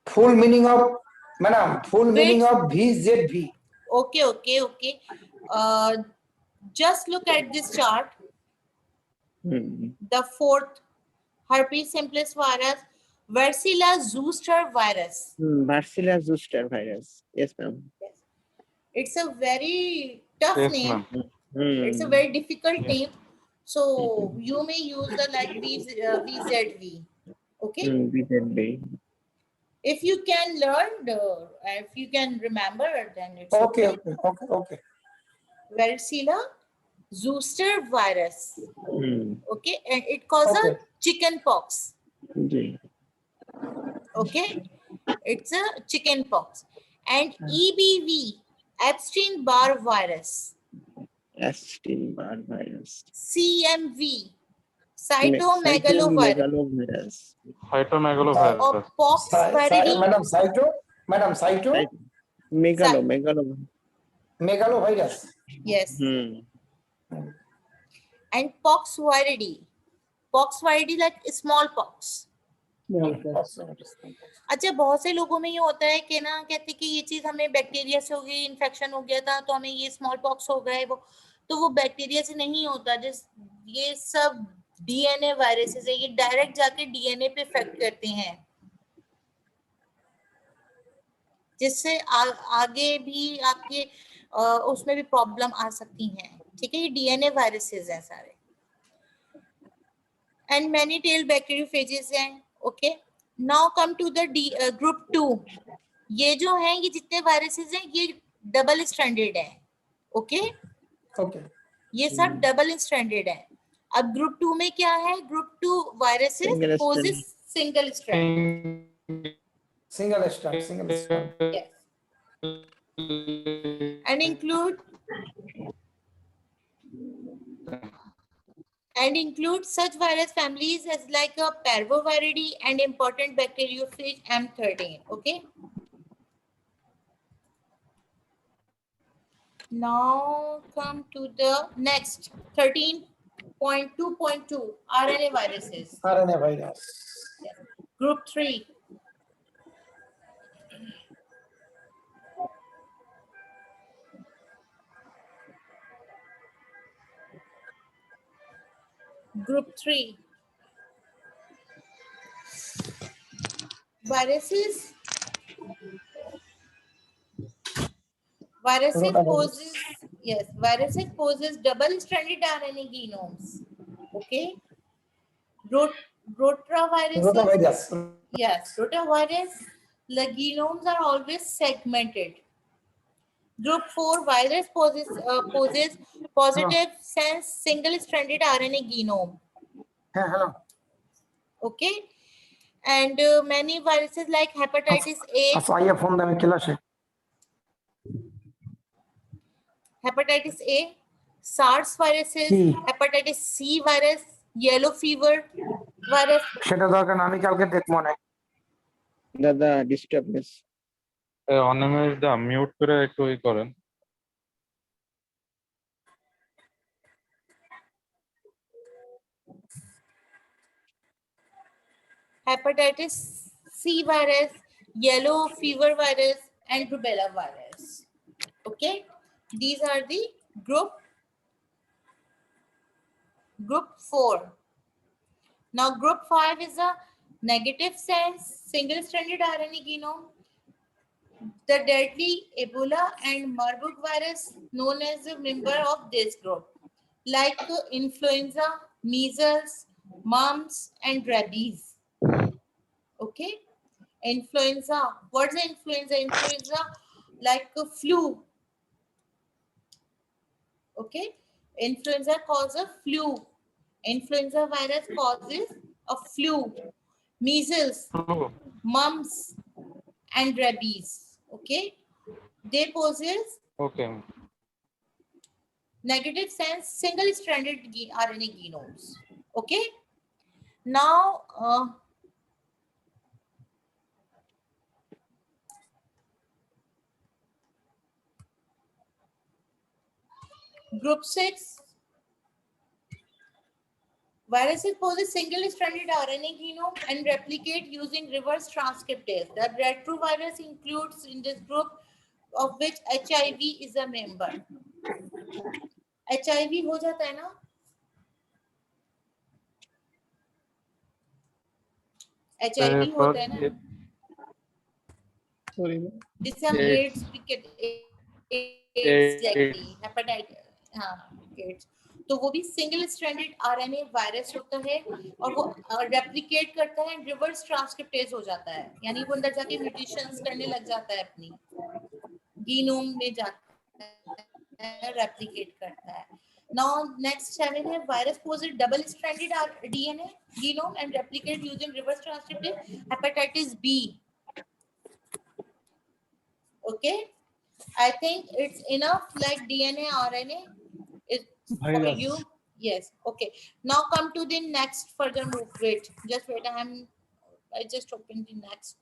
E: Full meaning of, madam, full meaning
A: Wait.
E: of VZV.
A: Okay. Just look at this chart. The fourth, herpes simplex virus, Varicella zoster virus.
F: Varicella zoster virus. Yes, ma'am.
A: It's a very tough
C: Yes,
A: name.
C: ma'am.
A: It's a very difficult
C: Yes.
A: name. So you may use the like VZV. Okay.
F: VZV.
A: If you can learn, if you can remember, then it's
E: Okay.
A: Varicella zoster virus. Okay, and it causes
E: Okay.
A: chicken pox.
F: जी.
A: Okay, it's a chicken pox. And EBV, Epstein-Barr virus.
F: Epstein-Barr virus.
A: CMV, cytomegalovirus.
C: Cytomegalovirus.
A: Or pox viridae.
E: Madam, cyto. Megalovirus.
A: Yes. And pox viridae. Pox viridae like smallpox. अच्छा, बहुत से लोगों में ये होता है कि ना, कहते कि ये चीज हमें बैक्टीरिया से हो गई, इन्फेक्शन हो गया था तो हमें ये स्मॉल पॉक्स हो गए. वो बैक्टीरिया से नहीं होता. ये सब DNA वायरसेस है, ये डायरेक्ट जाके DNA पे इफेक्ट करते हैं, जिससे आगे भी आपके उसमें भी प्रॉब्लम आ सकती हैं. ठीक है, ये DNA वायरसेस हैं सारे. एंड मैनी टेल बैक्टीरियोफेजेस हैं. Okay, now come to the group 2. ये जो हैं, ये जितने वायरसेस हैं, ये डबल स्ट्रैंडेड है. ओके, ये सब डबल स्ट्रैंडेड है. अब ग्रुप 2 में क्या है? Group 2 viruses poses single strand.
E: Single strand.
A: Yes. And include such virus families as like a parvoviridae and important bacteriophage M13. Okay. Now come to the next 13.2.2 RNA viruses.
E: RNA virus.
A: Yes. Group 3. Group 3. Viruses poses double-stranded RNA genomes. Okay. Rotavirus. Yes, rotavirus. The genomes are always segmented. Group 4 virus poses positive sense single-stranded RNA genome.
E: hello.
A: Okay, and many viruses like hepatitis A,
E: আচ্ছা আইয়া phone দামে ক্লাসে
A: hepatitis A, SARS viruses,
E: কি?
A: hepatitis C virus, yellow fever virus.
E: সেটা দরকার না, আমি কালকে দেখবো না।
F: দাদা ডিস্টার্বেন্স।
C: অনিমেষ দা মিউট করে একটু ই করেন।
A: Hepatitis C virus, yellow fever virus, and rubella virus. Okay, these are the group 4. Now group 5 is a negative sense single-stranded RNA genome. The deadly Ebola and Marburg virus known as a member of this group, like influenza, measles, mumps, and rabies. Okay, influenza. What's the influenza? Influenza like a flu. Okay, influenza causes flu. Influenza virus causes a flu, measles, mumps, and rabies. Okay, they poses
C: okay
A: negative sense single-stranded RNA genomes. Okay, now group 6 viruses poses single-stranded RNA genome and replicate using reverse transcriptase. The retrovirus includes in this group, of which HIV is a member. HIV हो जाता है ना, HIV होता है ना,
D: sorry
A: जिससे हम
C: AIDS.
A: Ads भी एड्स हेपेटाइटिस, हाँ एड्स, तो वो भी सिंगल स्ट्रैंडेड आरएनए वायरस होता है और वो रेप्लिकेट करता है, रिवर्स ट्रांसक्रिप्टेज हो जाता है, यानी वो अंदर जाके म्यूटेशंस करने लग जाता है, अपनी जीनोम में जाता है, रेप्लिकेट करता है. Now next 7 है virus poses double stranded DNA genome and replicate using reverse transcriptase, hepatitis B. Okay, I think it's enough like DNA RNA is for
D: Virus.
A: you. Yes, okay, now come to the next further move. Wait, just wait, I just opened the next.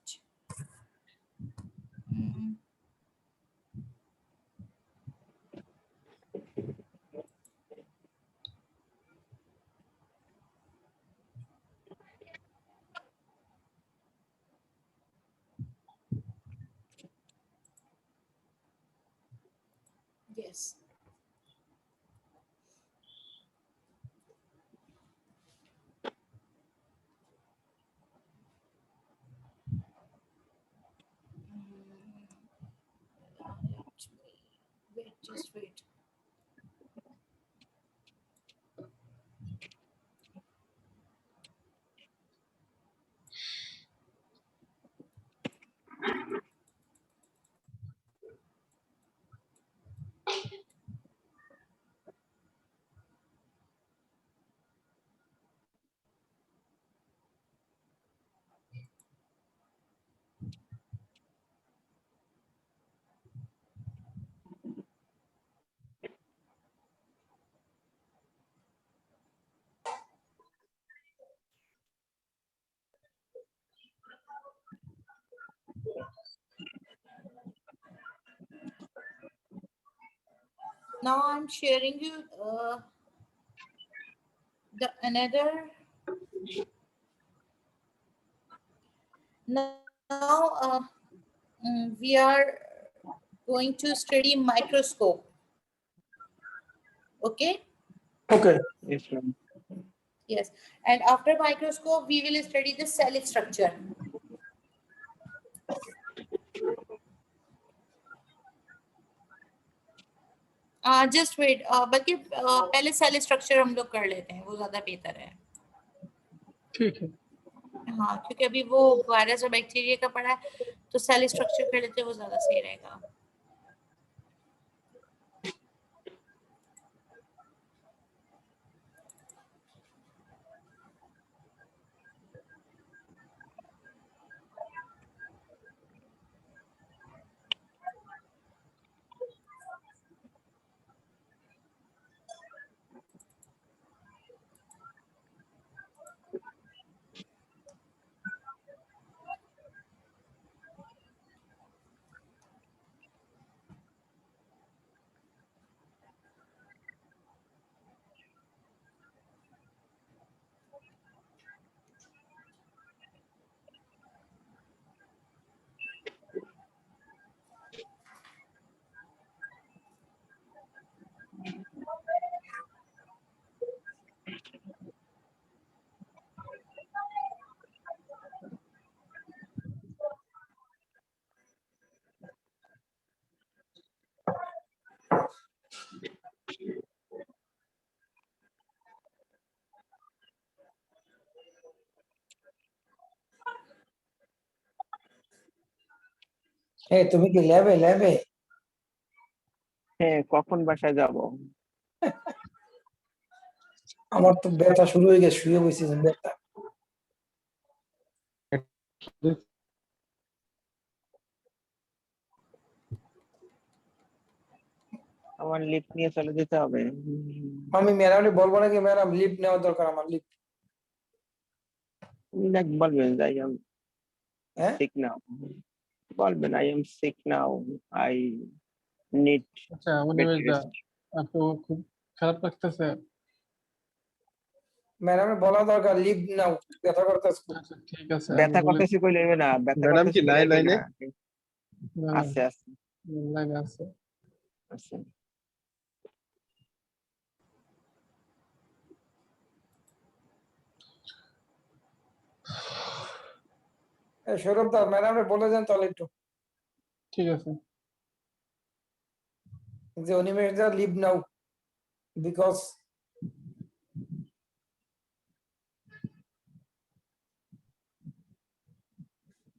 A: Yes. Wait, just wait. Now I'm sharing you the another. Now we are going to study microscope. Okay.
E: Okay.
F: Yes, ma'am.
A: Yes, and after microscope we will study the cell structure. Just wait, बल्कि पहले cell structure हम लोग कर लेते हैं, वो ज्यादा बेहतर है.
D: ठीक है.
A: हाँ, क्योंकि अभी वो वायरस और बैक्टीरिया का पढ़ा है, तो सेल स्ट्रक्चर कर लेते हैं, वो ज्यादा सही रहेगा.
E: এই তুমি কি ল্যাবে ল্যাবে?
F: হ্যাঁ, কখন বাসায় যাব?
E: আমার তো ব্যথা শুরু হয়ে গেছে, শুয়ে বসেছি ব্যথা।
F: আমার লিফট নিয়ে চলে যেতে হবে।
E: আমি ম্যাডামকে বলবো নাকি ম্যাডাম লিভ নেওয়া দরকার আমার লিভ?
F: দেখ বলবেন আই এম
E: হ্যাঁ
F: সিক নাও, বলবেন I am sick now, I need
D: আচ্ছা
F: বেড
D: অনিমেষ দা,
F: রেস্ট।
D: আপু খুব খারাপ লাগতেছে।
E: ম্যাডামে বলা দরকার লিভ নাও, ব্যথা করতেছে খুব।
D: আচ্ছা ঠিক আছে, আমি
F: ব্যথা
D: বলে
F: করতেছি কইলে হইবে না, ব্যথা
G: ম্যাডাম কি
F: করতেছি কইলে
G: নাই
F: হইবে
G: লাইনে?
F: না। আছে আছে
D: লাগে আছে।
F: আছে।
E: এই সৌরভ দা ম্যাডামে বলে দেন তাহলে একটু
D: ঠিক আছে।
E: যে অনিমেষ দা লিভ নাও বিকজ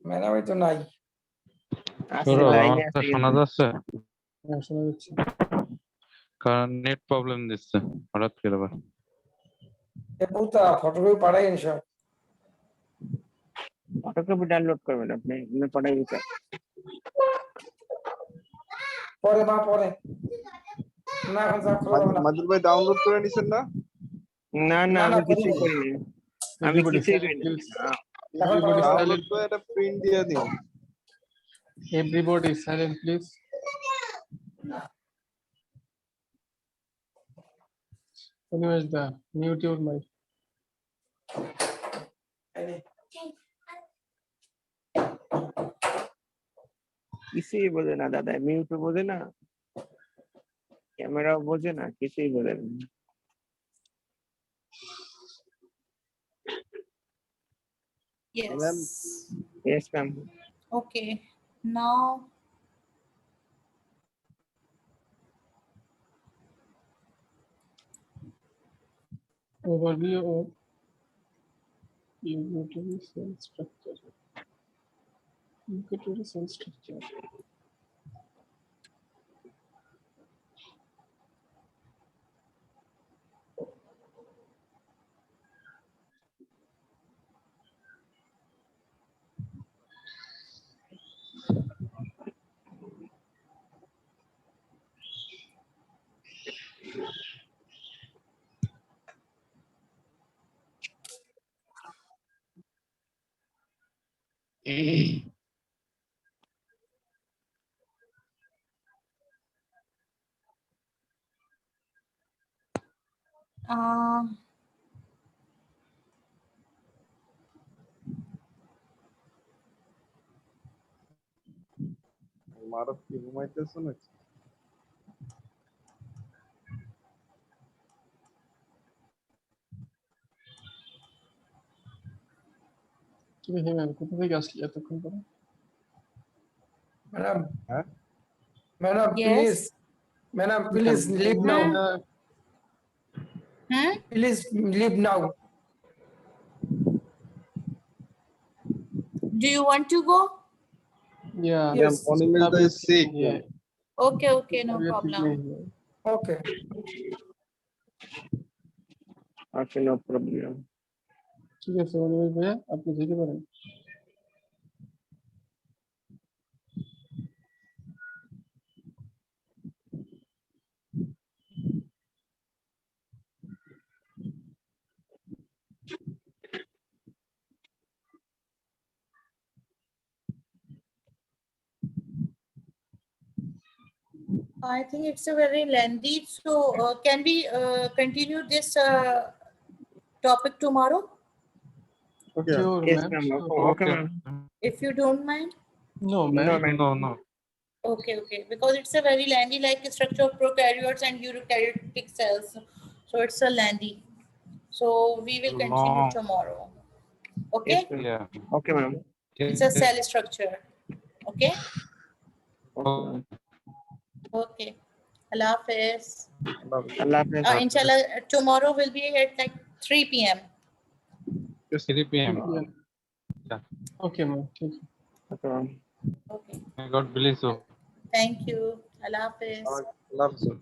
E: ম্যাডামই তো নাই।
F: আছে
C: সৌরভ,
F: লাইনে
C: আমারটা
F: আছে
C: শোনা
F: কিন্তু।
C: যাচ্ছে?
D: হ্যাঁ শোনা যাচ্ছে।
C: কারণ নেট প্রবলেম দিচ্ছে হঠাৎ করে আবার।
E: এ পুতা ফটোকপি পাঠাই সব।
F: ফটোকপি ডাউনলোড করবেন আপনি, আমি পাঠাই দিতে।
E: পরে মা পরে না এখন যা খোলা যাবে না।
G: মাদুর ভাই ডাউনলোড করে নিছেন না?
F: না না,
E: না,
F: আমি
E: না,
F: কিছুই
E: করিনি।
F: করিনি, আমি
D: Everybody
F: কিছুই
D: silent,
F: করিনি।
D: please.
E: এখন
D: Everybody
E: পাঠাবো।
G: Download
D: silent.
G: করে এটা প্রিন্ট দিয়ে দিন।
D: Everybody silent, please. Animesh the, mute your mic.
E: এই নে।
F: কিছুই বোঝে না দাদা, মিউটও বোঝে না, ক্যামেরাও বোঝে না, কিছুই বোঝে না।
A: Yes.
F: Yes ma'am.
A: Okay. Now
D: Overview of unitary cell structure. Unitary cell structure.
A: uh,
G: মারব কি ঘুমাইতেছ নাকি?
D: কি হে ম্যাম, কোথা থেকে আসলি এতক্ষণ পরে?
E: ম্যাডাম
G: হ্যাঁ?
E: Madam
A: Yes.
E: Please madam please leave now please leave now.
A: Do you want to go?
D: Yeah.
E: Yes.
G: Animesh da is sick.
A: Okay, okay, no problem.
E: Okay
F: Okay, no problem.
D: ঠিক আছে অনিমেষ ভাইয়া, আপনি যেতে পারেন।
A: I think it's a very lengthy. So can we continue this topic tomorrow,
G: okay
D: Sure,
F: Yes
D: ma'am.
F: ma'am.
D: Sure.
F: Okay ma'am.
A: if you don't mind?
D: No, ma'am.
F: No ma'am.
C: No.
A: Okay, because it's a very lengthy, like the structure of prokaryotes and eukaryotic cells. So it's a lengthy. So we will continue
C: Long.
A: tomorrow. Okay,
F: Yes ma'am.
C: Yeah.
F: Okay ma'am.
A: it's a cell structure. Okay,
F: Okay.
A: okay. Allah Hafiz.
F: Allah Hafiz.
A: Inshallah, tomorrow will be at like 3 p.m.
C: Just 3 p.m.
D: Okay, ma'am. Thank you.
F: Okay, ma'am.
A: Okay.
C: May God bless you.
A: Thank you. Allah Hafiz.
G: Loves you.